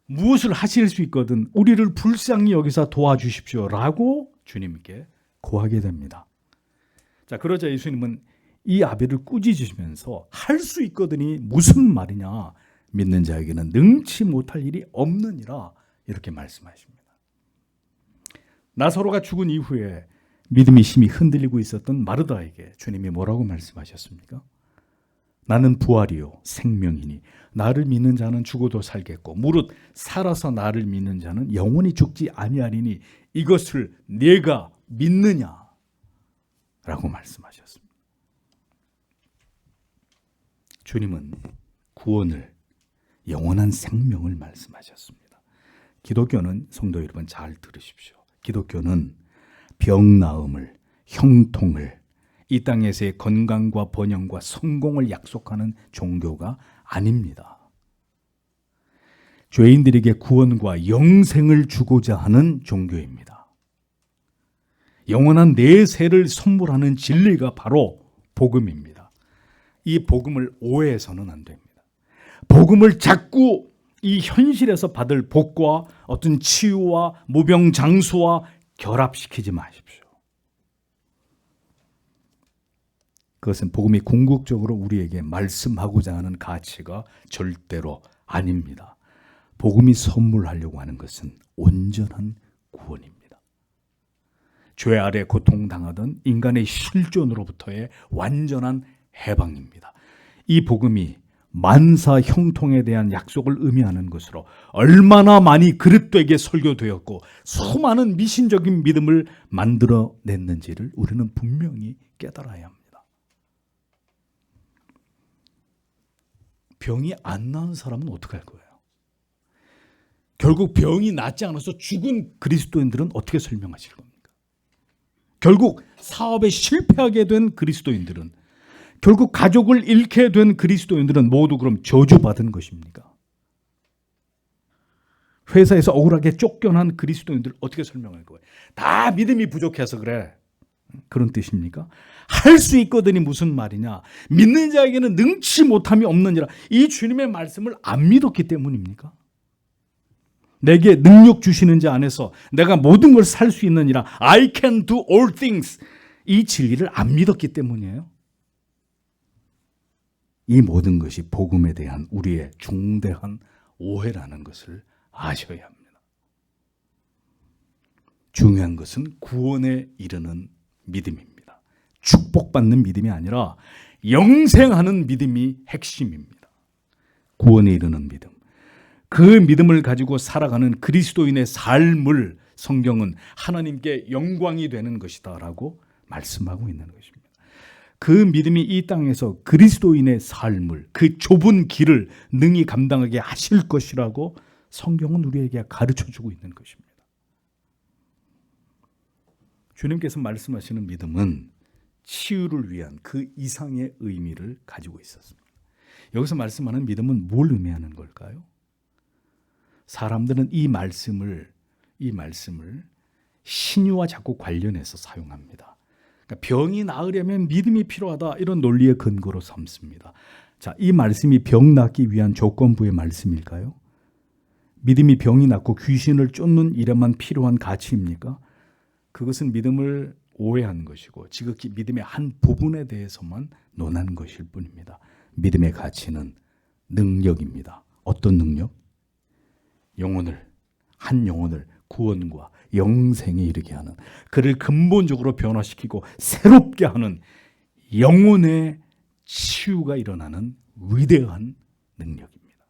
무엇을 하실 수 있거든 우리를 불쌍히 여기서 도와주십시오 라고 주님께 고하게 됩니다. 자, 그러자 예수님은 이 아벨을 꾸짖으시면서 할 수 있거든이 무슨 말이냐, 믿는 자에게는 능치 못할 일이 없느니라 이렇게 말씀하십니다. 나사로가 죽은 이후에 믿음이 심히 흔들리고 있었던 마르다에게 주님이 뭐라고 말씀하셨습니까? 나는 부활이요 생명이니 나를 믿는 자는 죽어도 살겠고 무릇 살아서 나를 믿는 자는 영원히 죽지 아니하리니 이것을 네가 믿느냐 라고 말씀하셨습니다. 주님은 구원을, 영원한 생명을 말씀하셨습니다. 기독교는, 성도 여러분 잘 들으십시오. 기독교는 병 나음을, 형통을, 이 땅에서의 건강과 번영과 성공을 약속하는 종교가 아닙니다. 죄인들에게 구원과 영생을 주고자 하는 종교입니다. 영원한 내세를 선물하는 진리가 바로 복음입니다. 이 복음을 오해해서는 안 됩니다. 복음을 자꾸 이 현실에서 받을 복과 어떤 치유와 무병장수와 결합시키지 마십시오. 그것은 복음이 궁극적으로 우리에게 말씀하고자 하는 가치가 절대로 아닙니다. 복음이 선물하려고 하는 것은 온전한 구원입니다. 죄 아래 고통당하던 인간의 실존으로부터의 완전한 해방입니다. 이 복음이 만사 형통에 대한 약속을 의미하는 것으로 얼마나 많이 그릇되게 설교되었고 수많은 미신적인 믿음을 만들어냈는지를 우리는 분명히 깨달아야 합니다. 병이 안 나은 사람은 어떻게 할 거예요? 결국 병이 낫지 않아서 죽은 그리스도인들은 어떻게 설명하실 겁니까? 결국 사업에 실패하게 된 그리스도인들은, 결국 가족을 잃게 된 그리스도인들은 모두 그럼 저주받은 것입니까? 회사에서 억울하게 쫓겨난 그리스도인들 어떻게 설명할 거예요? 다 믿음이 부족해서 그래. 그런 뜻입니까? 할 수 있거든이 무슨 말이냐? 믿는 자에게는 능치 못함이 없느니라. 이 주님의 말씀을 안 믿었기 때문입니까? 내게 능력 주시는 자 안에서 내가 모든 걸 살 수 있느니라. I can do all things. 이 진리를 안 믿었기 때문이에요. 이 모든 것이 복음에 대한 우리의 중대한 오해라는 것을 아셔야 합니다. 중요한 것은 구원에 이르는 믿음입니다. 축복받는 믿음이 아니라 영생하는 믿음이 핵심입니다. 구원에 이르는 믿음. 그 믿음을 가지고 살아가는 그리스도인의 삶을 성경은 하나님께 영광이 되는 것이다 라고 말씀하고 있는 것입니다. 그 믿음이 이 땅에서 그리스도인의 삶을, 그 좁은 길을 능히 감당하게 하실 것이라고 성경은 우리에게 가르쳐주고 있는 것입니다. 주님께서 말씀하시는 믿음은 치유를 위한 그 이상의 의미를 가지고 있었습니다. 여기서 말씀하는 믿음은 뭘 의미하는 걸까요? 사람들은 이 말씀을 신유와 자꾸 관련해서 사용합니다. 그러니까 병이 나으려면 믿음이 필요하다, 이런 논리의 근거로 삼습니다. 자, 이 말씀이 병 낫기 위한 조건부의 말씀일까요? 믿음이 병이 낫고 귀신을 쫓는 일에만 필요한 가치입니까? 그것은 믿음을 오해한 것이고 지극히 믿음의 한 부분에 대해서만 논한 것일 뿐입니다. 믿음의 가치는 능력입니다. 어떤 능력? 한 영혼을 구원과 영생에 이르게 하는, 그를 근본적으로 변화시키고 새롭게 하는 영혼의 치유가 일어나는 위대한 능력입니다.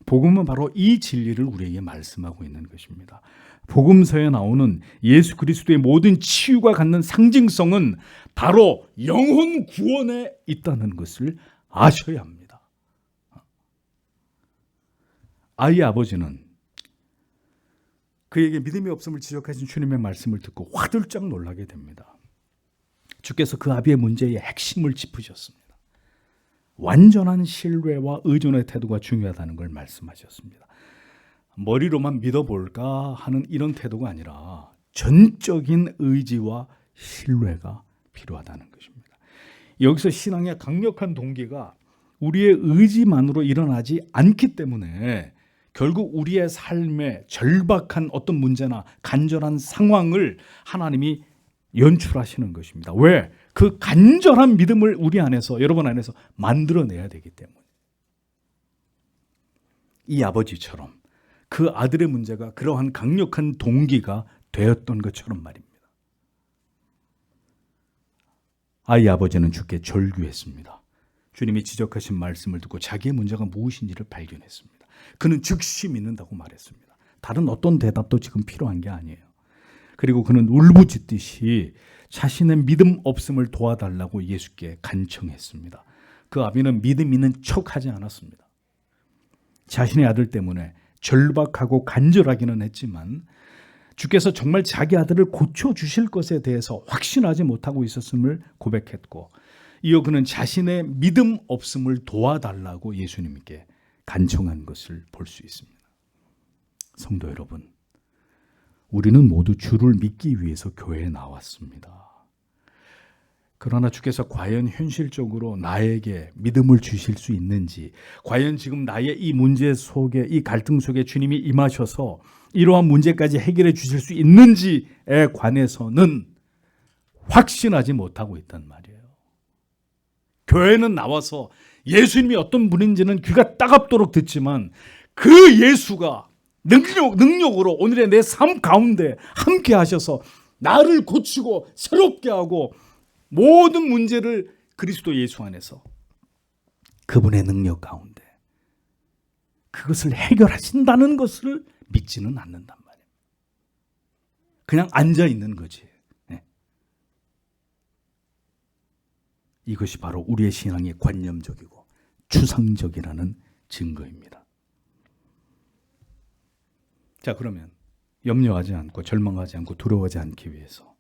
복음은 바로 이 진리를 우리에게 말씀하고 있는 것입니다. 복음서에 나오는 예수 그리스도의 모든 치유가 갖는 상징성은 바로 영혼 구원에 있다는 것을 아셔야 합니다. 아이의 아버지는 그에게 믿음이 없음을 지적하신 주님의 말씀을 듣고 화들짝 놀라게 됩니다. 주께서 그 아비의 문제의 핵심을 짚으셨습니다. 완전한 신뢰와 의존의 태도가 중요하다는 걸 말씀하셨습니다. 머리로만 믿어볼까 하는 이런 태도가 아니라 전적인 의지와 신뢰가 필요하다는 것입니다. 여기서 신앙의 강력한 동기가 우리의 의지만으로 일어나지 않기 때문에 결국 우리의 삶에 절박한 어떤 문제나 간절한 상황을 하나님이 연출하시는 것입니다. 왜? 그 간절한 믿음을 우리 안에서, 여러분 안에서 만들어내야 되기 때문에. 이 아버지처럼 그 아들의 문제가 그러한 강력한 동기가 되었던 것처럼 말입니다. 아이 아버지는 주께 절규했습니다. 주님이 지적하신 말씀을 듣고 자기의 문제가 무엇인지를 발견했습니다. 그는 즉시 믿는다고 말했습니다. 다른 어떤 대답도 지금 필요한 게 아니에요. 그리고 그는 울부짖듯이 자신의 믿음 없음을 도와달라고 예수께 간청했습니다. 그 아비는 믿음 있는 척하지 않았습니다. 자신의 아들 때문에 절박하고 간절하기는 했지만 주께서 정말 자기 아들을 고쳐주실 것에 대해서 확신하지 못하고 있었음을 고백했고, 이어 그는 자신의 믿음 없음을 도와달라고 예수님께 간청한 것을 볼 수 있습니다. 성도 여러분, 우리는 모두 주를 믿기 위해서 교회에 나왔습니다. 그러나 주께서 과연 현실적으로 나에게 믿음을 주실 수 있는지, 과연 지금 나의 이 문제 속에, 이 갈등 속에 주님이 임하셔서 이러한 문제까지 해결해 주실 수 있는지에 관해서는 확신하지 못하고 있단 말이에요. 교회는 나와서 예수님이 어떤 분인지는 귀가 따갑도록 듣지만 그 예수가 능력으로 오늘의 내 삶 가운데 함께 하셔서 나를 고치고 새롭게 하고 모든 문제를 그리스도 예수 안에서 그분의 능력 가운데 그것을 해결하신다는 것을 믿지는 않는단 말이에요. 그냥 앉아 있는 거지. 네. 이것이 바로 우리의 신앙이 관념적이고 추상적이라는 증거입니다. 자, 그러면 염려하지 않고 절망하지 않고 두려워하지 않기 위해서,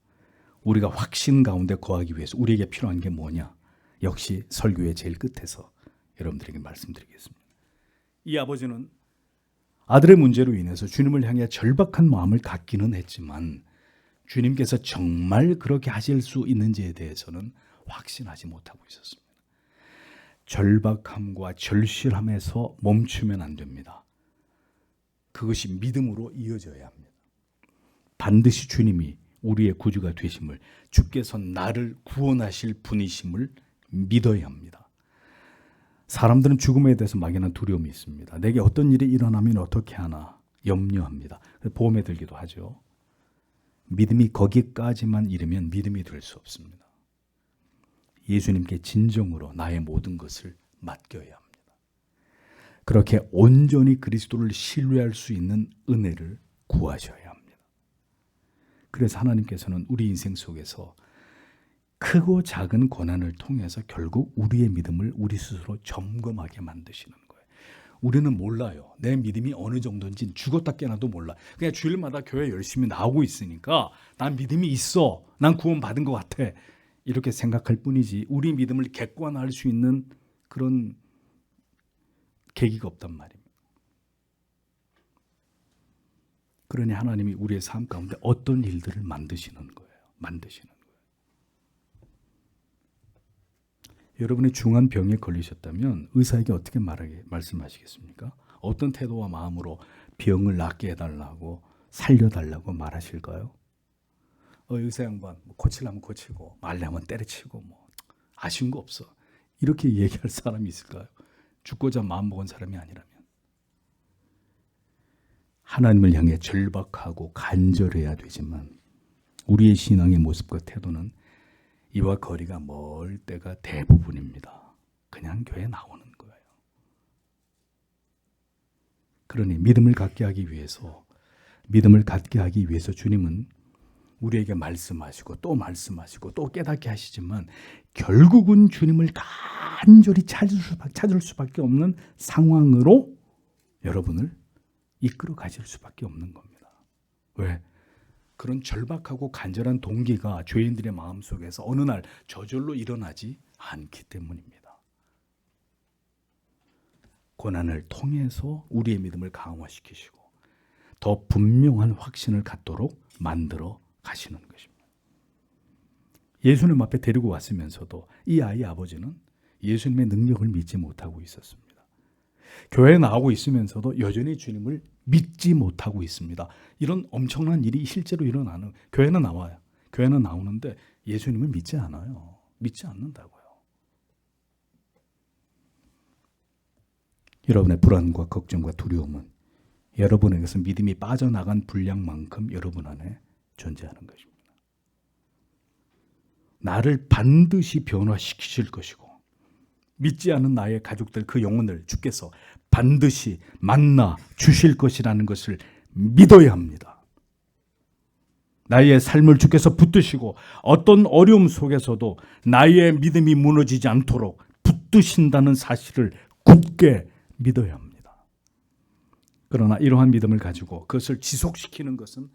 우리가 확신 가운데 거하기 위해서 우리에게 필요한 게 뭐냐? 역시 설교의 제일 끝에서 여러분들에게 말씀드리겠습니다. 이 아버지는 아들의 문제로 인해서 주님을 향해 절박한 마음을 갖기는 했지만 주님께서 정말 그렇게 하실 수 있는지에 대해서는 확신하지 못하고 있었습니다. 절박함과 절실함에서 멈추면 안 됩니다. 그것이 믿음으로 이어져야 합니다. 반드시 주님이 우리의 구주가 되심을, 주께서 나를 구원하실 분이심을 믿어야 합니다. 사람들은 죽음에 대해서 막연한 두려움이 있습니다. 내게 어떤 일이 일어나면 어떻게 하나 염려합니다. 보험에 들기도 하죠. 믿음이 거기까지만 이르면 믿음이 될 수 없습니다. 예수님께 진정으로 나의 모든 것을 맡겨야 합니다. 그렇게 온전히 그리스도를 신뢰할 수 있는 은혜를 구하셔야 합니다. 그래서 하나님께서는 우리 인생 속에서 크고 작은 고난을 통해서 결국 우리의 믿음을 우리 스스로 점검하게 만드시는 거예요. 우리는 몰라요. 내 믿음이 어느 정도인지 죽었다 깨나도 몰라. 그냥 주일마다 교회 열심히 나오고 있으니까 난 믿음이 있어. 난 구원받은 것 같아. 이렇게 생각할 뿐이지 우리 믿음을 객관화할 수 있는 그런 계기가 없단 말입니다. 그러니 하나님이 우리의 삶 가운데 어떤 일들을 만드시는 거예요. 여러분이 중한 병에 걸리셨다면 의사에게 어떻게 말씀하시겠습니까? 어떤 태도와 마음으로 병을 낫게 해달라고, 살려달라고 말하실까요? 의사 양반 고치려면 고치고 말려면 때려치고 아쉬운 거 없어, 이렇게 얘기할 사람이 있을까요? 죽고자 마음먹은 사람이 아니라면. 하나님을 향해 절박하고 간절해야 되지만 우리의 신앙의 모습과 태도는 이와 거리가 멀 때가 대부분입니다. 그냥 교회 나오는 거예요. 그러니 믿음을 갖게 하기 위해서 주님은 우리에게 말씀하시고 또 깨닫게 하시지만 결국은 주님을 간절히 찾을 수밖에 없는 상황으로 여러분을 이끌어 가실 수밖에 없는 겁니다. 왜? 그런 절박하고 간절한 동기가 죄인들의 마음속에서 어느 날 저절로 일어나지 않기 때문입니다. 고난을 통해서 우리의 믿음을 강화시키시고 더 분명한 확신을 갖도록 만들어 가시는 것입니다. 예수님 앞에 데리고 왔으면서도 이 아이의 아버지는 예수님의 능력을 믿지 못하고 있었습니다. 교회에 나오고 있으면서도 여전히 주님을 믿지 못하고 있습니다. 이런 엄청난 일이 실제로 일어나는, 교회는 나와요. 교회는 나오는데 예수님을 믿지 않아요. 믿지 않는다고요. 여러분의 불안과 걱정과 두려움은 여러분에게서 믿음이 빠져나간 분량만큼 여러분 안에 존재하는 것입니다. 나를 반드시 변화시키실 것이고 믿지 않은 나의 가족들, 그 영혼을 주께서 반드시 만나 주실 것이라는 것을 믿어야 합니다. 나의 삶을 주께서 붙드시고 어떤 어려움 속에서도 나의 믿음이 무너지지 않도록 붙드신다는 사실을 굳게 믿어야 합니다. 그러나 이러한 믿음을 가지고 그것을 지속시키는 것은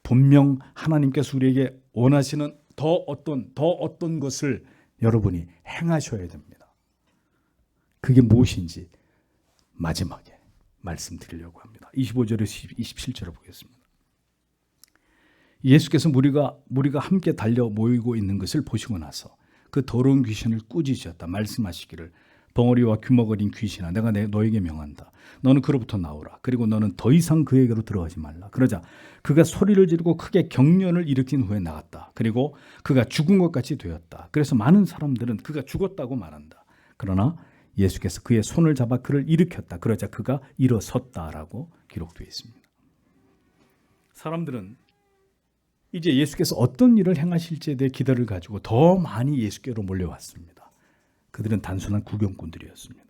분명 하나님께서 우리에게 원하시는 더 어떤 것을 여러분이 행하셔야 됩니다. 그게 무엇인지 마지막에 말씀드리려고 합니다. 25절에서 27절을 보겠습니다. 예수께서 무리가 함께 달려 모이고 있는 것을 보시고 나서 그 더러운 귀신을 꾸짖으셨다. 말씀하시기를 벙어리와 귀머거린 귀신아, 내가 너에게 명한다. 너는 그로부터 나오라. 그리고 너는 더 이상 그에게로 들어가지 말라. 그러자 그가 소리를 지르고 크게 경련을 일으킨 후에 나갔다. 그리고 그가 죽은 것 같이 되었다. 그래서 많은 사람들은 그가 죽었다고 말한다. 그러나 예수께서 그의 손을 잡아 그를 일으켰다. 그러자 그가 일어섰다라고 기록되어 있습니다. 사람들은 이제 예수께서 어떤 일을 행하실지에 대해 기대를 가지고 더 많이 예수께로 몰려왔습니다. 그들은 단순한 구경꾼들이었습니다.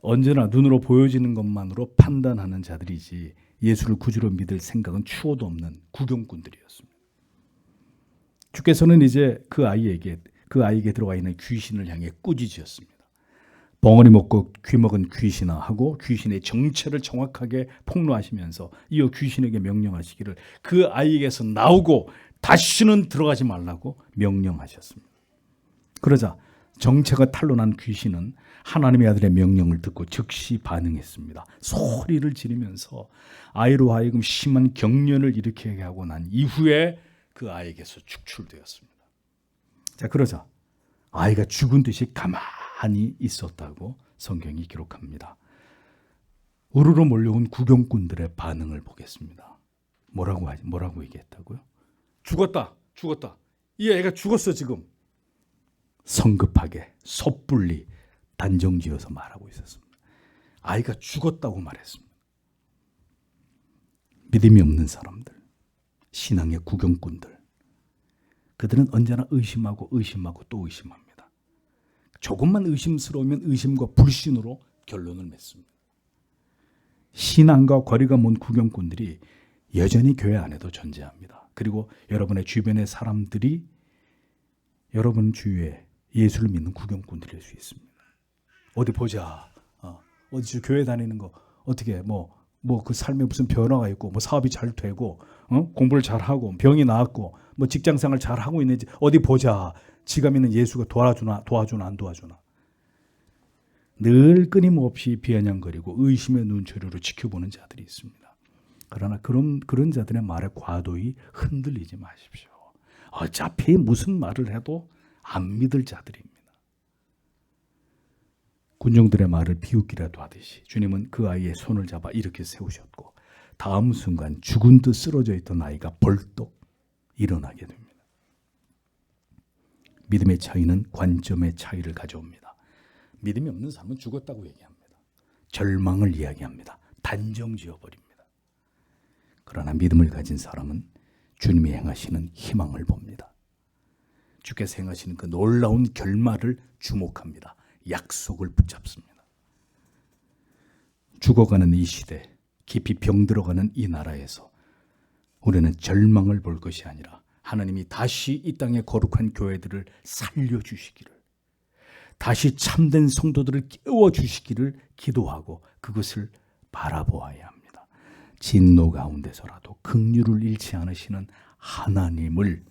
언제나 눈으로 보여지는 것만으로 판단하는 자들이지 예수를 구주로 믿을 생각은 추호도 없는 구경꾼들이었습니다. 주께서는 이제 그 아이에게 들어와 있는 귀신을 향해 꾸짖으셨습니다. 벙어리 먹고 귀 먹은 귀신아 하고 귀신의 정체를 정확하게 폭로하시면서 이어 귀신에게 명령하시기를 그 아이에게서 나오고 다시는 들어가지 말라고 명령하셨습니다. 그러자 정체가 탄로난 귀신은 하나님의 아들의 명령을 듣고 즉시 반응했습니다. 소리를 지르면서 아이로 하여금 심한 경련을 일으키게 하고 난 이후에 그 아이에게서 축출되었습니다. 자, 그러자 아이가 죽은 듯이 가만히 있었다고 성경이 기록합니다. 우르르 몰려온 구경꾼들의 반응을 보겠습니다. 뭐라고 얘기했다고요? 죽었다. 이 애가 죽었어 지금. 성급하게 섣불리 단정지어서 말하고 있었습니다. 아이가 죽었다고 말했습니다. 믿음이 없는 사람들, 신앙의 구경꾼들, 그들은 언제나 의심하고 또 의심합니다. 조금만 의심스러우면 의심과 불신으로 결론을 맺습니다. 신앙과 거리가 먼 구경꾼들이 여전히 교회 안에도 존재합니다. 그리고 여러분의 주변의 사람들이 여러분 주위에 예수를 믿는 구경꾼들일 수 있습니다. 어디 보자. 어디 교회 다니는 거 어떻게 그 삶에 무슨 변화가 있고 사업이 잘 되고 공부를 잘 하고 병이 나았고 직장생활 잘 하고 있는지 어디 보자. 지가 믿는 예수가 도와주나 안 도와주나. 늘 끊임없이 비아냥거리고 의심의 눈초리로 지켜보는 자들이 있습니다. 그러나 그런 자들의 말에 과도히 흔들리지 마십시오. 어차피 무슨 말을 해도 안 믿을 자들입니다. 군중들의 말을 비웃기라도 하듯이 주님은 그 아이의 손을 잡아 일으켜 세우셨고 다음 순간 죽은 듯 쓰러져 있던 아이가 벌떡 일어나게 됩니다. 믿음의 차이는 관점의 차이를 가져옵니다. 믿음이 없는 사람은 죽었다고 얘기합니다. 절망을 이야기합니다. 단정 지어버립니다. 그러나 믿음을 가진 사람은 주님이 행하시는 희망을 봅니다. 주께서 행하시는 그 놀라운 결말을 주목합니다. 약속을 붙잡습니다. 죽어가는 이 시대, 깊이 병들어가는 이 나라에서 우리는 절망을 볼 것이 아니라 하나님이 다시 이 땅의 거룩한 교회들을 살려주시기를, 다시 참된 성도들을 깨워주시기를 기도하고 그것을 바라보아야 합니다. 진노 가운데서라도 긍휼을 잃지 않으시는 하나님을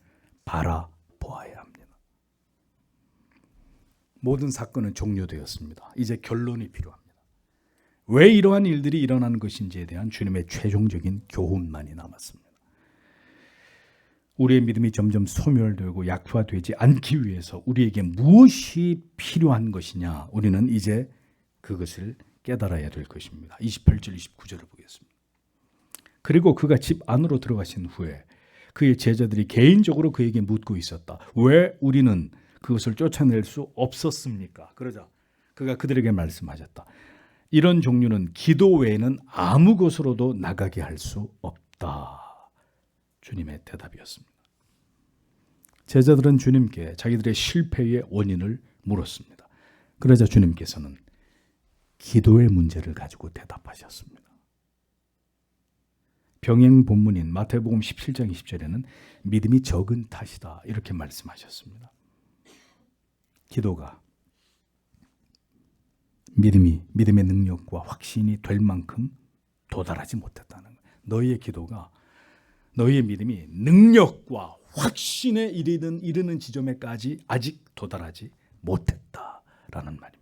바라보아야 합니다. 모든 사건은 종료되었습니다. 이제 결론이 필요합니다. 왜 이러한 일들이 일어나는 것인지에 대한 주님의 최종적인 교훈만이 남았습니다. 우리의 믿음이 점점 소멸되고 약화되지 않기 위해서 우리에게 무엇이 필요한 것이냐, 우리는 이제 그것을 깨달아야 될 것입니다. 28절 29절을 보겠습니다. 그리고 그가 집 안으로 들어가신 후에 그의 제자들이 개인적으로 그에게 묻고 있었다. 왜 우리는 그것을 쫓아낼 수 없었습니까? 그러자 그가 그들에게 말씀하셨다. 이런 종류는 기도 외에는 아무 곳으로도 나가게 할 수 없다. 주님의 대답이었습니다. 제자들은 주님께 자기들의 실패의 원인을 물었습니다. 그러자 주님께서는 기도의 문제를 가지고 대답하셨습니다. 병행 본문인 마태복음 17장 20절에는 믿음이 적은 탓이다 이렇게 말씀하셨습니다. 기도가 믿음의 능력과 확신이 될 만큼 도달하지 못했다는 거예요. 너희의 기도가 너희의 믿음이 능력과 확신에 이르는 지점에까지 아직 도달하지 못했다라는 말입니다.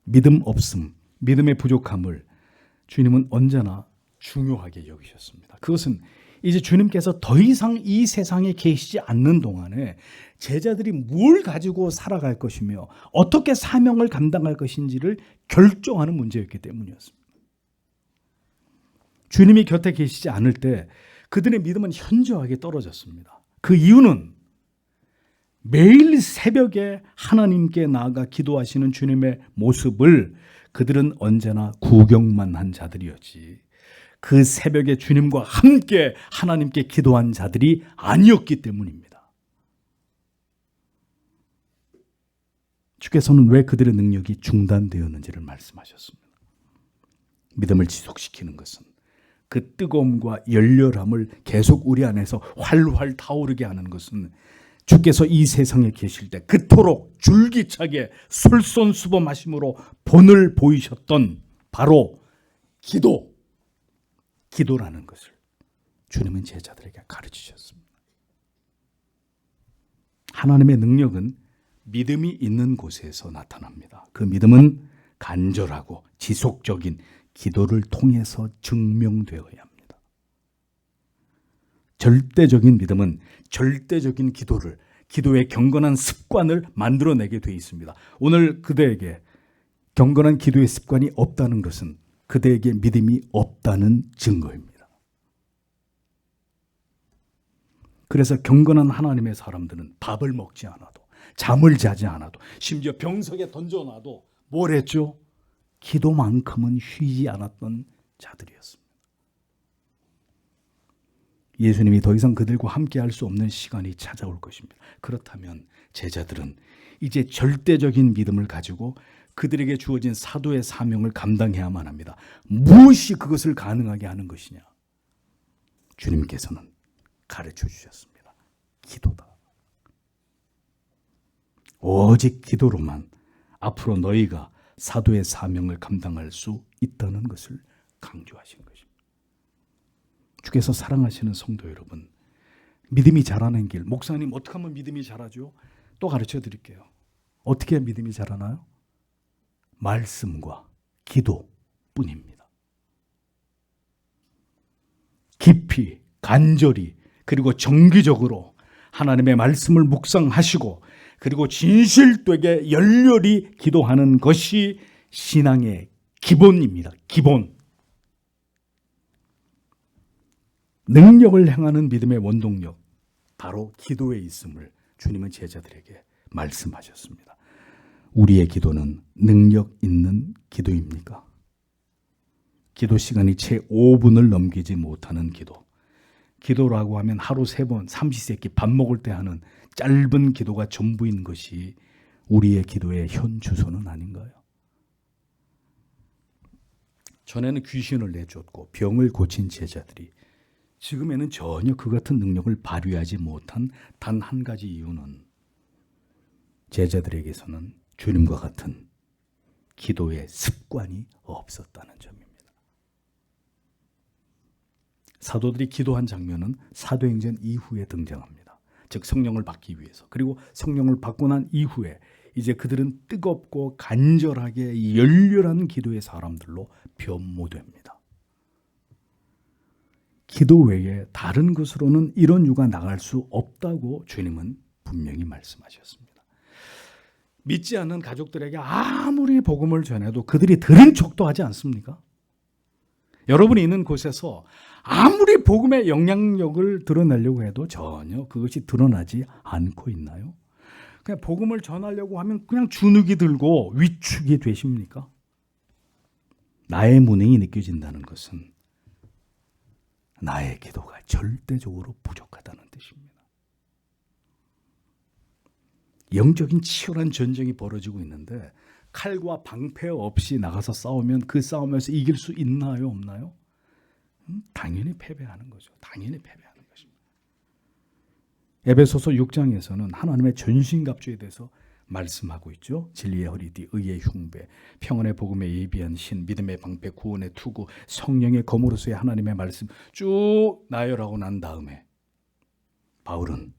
믿음 없음, 믿음의 부족함을 주님은 언제나 중요하게 여기셨습니다. 그것은 이제 주님께서 더 이상 이 세상에 계시지 않는 동안에 제자들이 뭘 가지고 살아갈 것이며 어떻게 사명을 감당할 것인지를 결정하는 문제였기 때문이었습니다. 주님이 곁에 계시지 않을 때 그들의 믿음은 현저하게 떨어졌습니다. 그 이유는 매일 새벽에 하나님께 나아가 기도하시는 주님의 모습을 그들은 언제나 구경만 한 자들이었지, 그 새벽에 주님과 함께 하나님께 기도한 자들이 아니었기 때문입니다. 주께서는 왜 그들의 능력이 중단되었는지를 말씀하셨습니다. 믿음을 지속시키는 것은 그 뜨거움과 열렬함을 계속 우리 안에서 활활 타오르게 하는 것은 주께서 이 세상에 계실 때 그토록 줄기차게 솔선수범하심으로 본을 보이셨던 바로 기도라는 것을 주님은 제자들에게 가르치셨습니다. 하나님의 능력은 믿음이 있는 곳에서 나타납니다. 그 믿음은 간절하고 지속적인 기도를 통해서 증명되어야 합니다. 절대적인 믿음은 절대적인 기도의 경건한 습관을 만들어내게 되어 있습니다. 오늘 그대에게 경건한 기도의 습관이 없다는 것은 그대에게 믿음이 없다는 증거입니다. 그래서 경건한 하나님의 사람들은 밥을 먹지 않아도, 잠을 자지 않아도, 심지어 병석에 던져놔도 뭘 했죠? 기도만큼은 쉬지 않았던 자들이었습니다. 예수님이 더 이상 그들과 함께 할 수 없는 시간이 찾아올 것입니다. 그렇다면 제자들은 이제 절대적인 믿음을 가지고 그들에게 주어진 사도의 사명을 감당해야만 합니다. 무엇이 그것을 가능하게 하는 것이냐? 주님께서는 가르쳐 주셨습니다. 기도다. 오직 기도로만 앞으로 너희가 사도의 사명을 감당할 수 있다는 것을 강조하신 것입니다. 주께서 사랑하시는 성도 여러분, 믿음이 자라는 길, 목사님 어떻게 하면 믿음이 자라죠? 또 가르쳐 드릴게요. 어떻게 믿음이 자라나요? 말씀과 기도뿐입니다. 깊이, 간절히, 그리고 정기적으로 하나님의 말씀을 묵상하시고 그리고 진실되게 열렬히 기도하는 것이 신앙의 기본입니다. 기본. 능력을 행하는 믿음의 원동력, 바로 기도에 있음을 주님은 제자들에게 말씀하셨습니다. 우리의 기도는 능력 있는 기도입니까? 기도 시간이 채 5분을 넘기지 못하는 기도. 기도라고 하면 하루 3번, 삼시세끼 밥 먹을 때 하는 짧은 기도가 전부인 것이 우리의 기도의 현 주소는 아닌가요? 전에는 귀신을 내쫓고 병을 고친 제자들이 지금에는 전혀 그 같은 능력을 발휘하지 못한 단 한 가지 이유는 제자들에게서는 주님과 같은 기도의 습관이 없었다는 점입니다. 사도들이 기도한 장면은 사도행전 이후에 등장합니다. 즉 성령을 받기 위해서. 그리고 성령을 받고 난 이후에 이제 그들은 뜨겁고 간절하게 열렬한 기도의 사람들로 변모됩니다. 기도 외에 다른 것으로는 이런 유가 나갈 수 없다고 주님은 분명히 말씀하셨습니다. 믿지 않는 가족들에게 아무리 복음을 전해도 그들이 들은 척도 하지 않습니까? 여러분이 있는 곳에서 아무리 복음의 영향력을 드러내려고 해도 전혀 그것이 드러나지 않고 있나요? 그냥 복음을 전하려고 하면 그냥 주눅이 들고 위축이 되십니까? 나의 무능이 느껴진다는 것은 나의 기도가 절대적으로 부족하다는 뜻입니다. 영적인 치열한 전쟁이 벌어지고 있는데 칼과 방패 없이 나가서 싸우면 그 싸움에서 이길 수 있나요? 없나요? 당연히 패배하는 거죠. 당연히 패배하는 것입니다. 에베소서 6장에서는 하나님의 전신갑주에 대해서 말씀하고 있죠. 진리의 허리띠, 의의 흉배, 평안의 복음에 예비한 신, 믿음의 방패, 구원의 투구, 성령의 검으로서의 하나님의 말씀 쭉 나열하고 난 다음에 바울은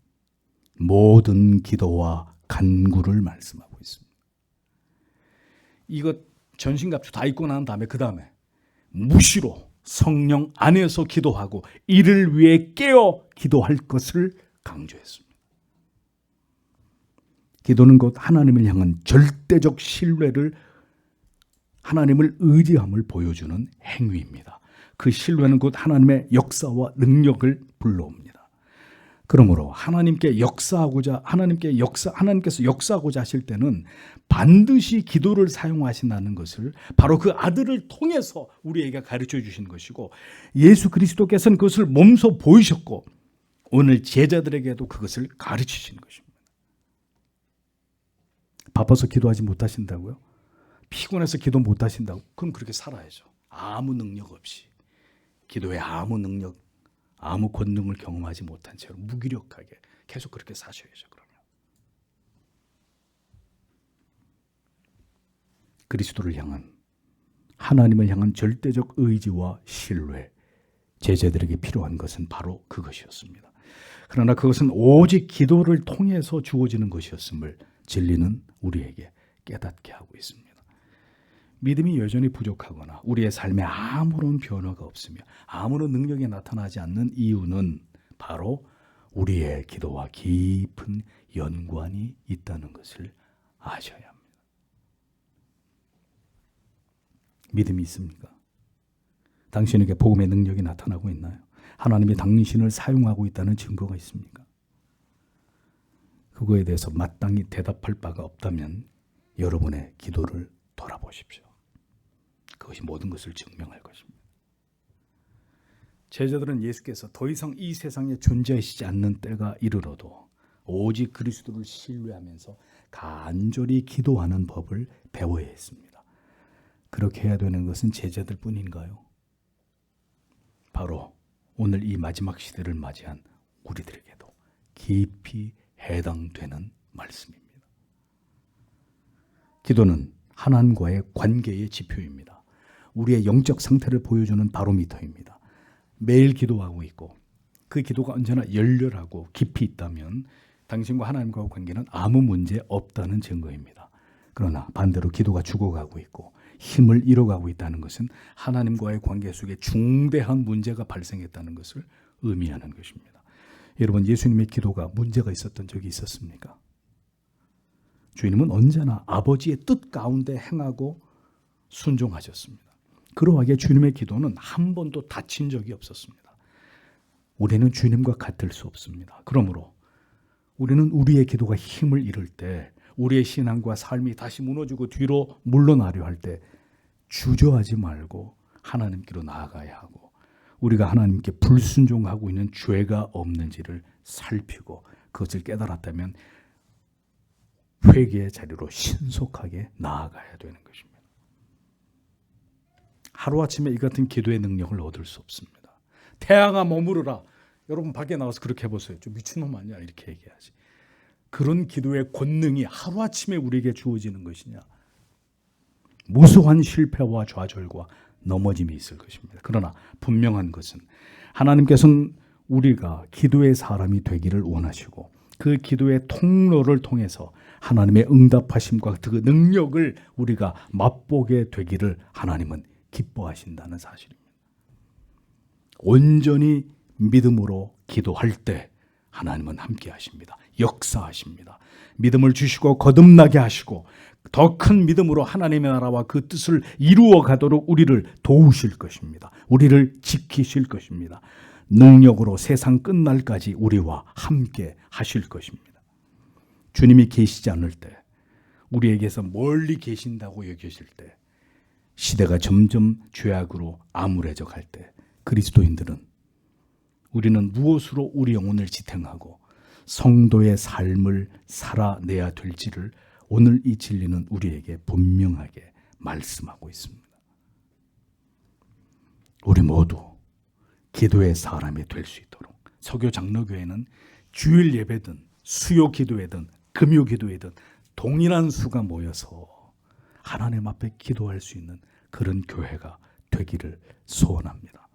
모든 기도와 간구를 말씀하고 있습니다. 이것 전신갑주 다 입고 난 다음에 그 다음에 무시로 성령 안에서 기도하고 이를 위해 깨어 기도할 것을 강조했습니다. 기도는 곧 하나님을 향한 절대적 신뢰를 하나님을 의지함을 보여주는 행위입니다. 그 신뢰는 곧 하나님의 역사와 능력을 불러옵니다. 그러므로 하나님께서 역사하고자 하실 때는 반드시 기도를 사용하신다는 것을 바로 그 아들을 통해서 우리에게 가르쳐 주신 것이고 예수 그리스도께서는 그것을 몸소 보이셨고 오늘 제자들에게도 그것을 가르치신 것입니다. 바빠서 기도하지 못하신다고요? 피곤해서 기도 못하신다고? 그럼 그렇게 살아야죠. 아무 능력 없이. 기도에 아무 능력, 아무 권능을 경험하지 못한 채로 무기력하게 계속 그렇게 사셔야죠. 그러면 그리스도를 향한 하나님을 향한 절대적 의지와 신뢰, 제자들에게 필요한 것은 바로 그것이었습니다. 그러나 그것은 오직 기도를 통해서 주어지는 것이었음을 진리는 우리에게 깨닫게 하고 있습니다. 믿음이 여전히 부족하거나 우리의 삶에 아무런 변화가 없으며 아무런 능력이 나타나지 않는 이유는 바로 우리의 기도와 깊은 연관이 있다는 것을 아셔야 합니다. 믿음이 있습니까? 당신에게 복음의 능력이 나타나고 있나요? 하나님이 당신을 사용하고 있다는 증거가 있습니까? 그거에 대해서 마땅히 대답할 바가 없다면 여러분의 기도를 돌아보십시오. 그것이 모든 것을 증명할 것입니다. 제자들은 예수께서 더 이상 이 세상에 존재하시지 않는 때가 이르러도 오직 그리스도를 신뢰하면서 간절히 기도하는 법을 배워야 했습니다. 그렇게 해야 되는 것은 제자들 뿐인가요? 바로 오늘 이 마지막 시대를 맞이한 우리들에게도 깊이 해당되는 말씀입니다. 기도는 하나님과의 관계의 지표입니다. 우리의 영적 상태를 보여주는 바로미터입니다. 매일 기도하고 있고 그 기도가 언제나 열렬하고 깊이 있다면 당신과 하나님과의 관계는 아무 문제 없다는 증거입니다. 그러나 반대로 기도가 죽어가고 있고 힘을 잃어가고 있다는 것은 하나님과의 관계 속에 중대한 문제가 발생했다는 것을 의미하는 것입니다. 여러분, 예수님의 기도가 문제가 있었던 적이 있었습니까? 주님은 언제나 아버지의 뜻 가운데 행하고 순종하셨습니다. 그러하기에 주님의 기도는 한 번도 다친 적이 없었습니다. 우리는 주님과 같을 수 없습니다. 그러므로 우리는 우리의 기도가 힘을 잃을 때, 우리의 신앙과 삶이 다시 무너지고 뒤로 물러나려 할 때 주저하지 말고 하나님께로 나아가야 하고, 우리가 하나님께 불순종하고 있는 죄가 없는지를 살피고 그것을 깨달았다면 회개의 자리로 신속하게 나아가야 되는 것입니다. 하루아침에 이 같은 기도의 능력을 얻을 수 없습니다. 태양아 머무르라. 여러분 밖에 나가서 그렇게 해보세요. 좀 미친놈 아니야? 이렇게 얘기하지. 그런 기도의 권능이 하루아침에 우리에게 주어지는 것이냐? 무수한 실패와 좌절과 넘어짐이 있을 것입니다. 그러나 분명한 것은 하나님께서는 우리가 기도의 사람이 되기를 원하시고 그 기도의 통로를 통해서 하나님의 응답하심과 그 능력을 우리가 맛보게 되기를 하나님은 기뻐하신다는 사실입니다. 온전히 믿음으로 기도할 때 하나님은 함께 하십니다. 역사하십니다. 믿음을 주시고 거듭나게 하시고 더 큰 믿음으로 하나님의 나라와 그 뜻을 이루어 가도록 우리를 도우실 것입니다. 우리를 지키실 것입니다. 능력으로 세상 끝날까지 우리와 함께 하실 것입니다. 주님이 계시지 않을 때, 우리에게서 멀리 계신다고 여겨질 때, 시대가 점점 죄악으로 암울해져 갈 때, 그리스도인들은 우리는 무엇으로 우리 영혼을 지탱하고 성도의 삶을 살아내야 될지를 오늘 이 진리는 우리에게 분명하게 말씀하고 있습니다. 우리 모두 기도의 사람이 될 수 있도록 서교 장로교회는 주일 예배든 수요 기도회든 금요 기도회든 동일한 수가 모여서 하나님 앞에 기도할 수 있는 그런 교회가 되기를 소원합니다.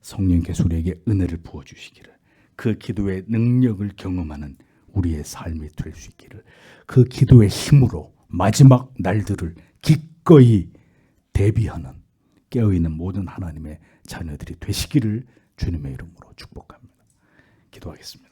성령께서 우리에게 은혜를 부어주시기를, 그 기도의 능력을 경험하는 우리의 삶이 될 수 있기를, 그 기도의 힘으로 마지막 날들을 기꺼이 대비하는 깨어있는 모든 하나님의 자녀들이 되시기를 주님의 이름으로 축복합니다. 기도하겠습니다.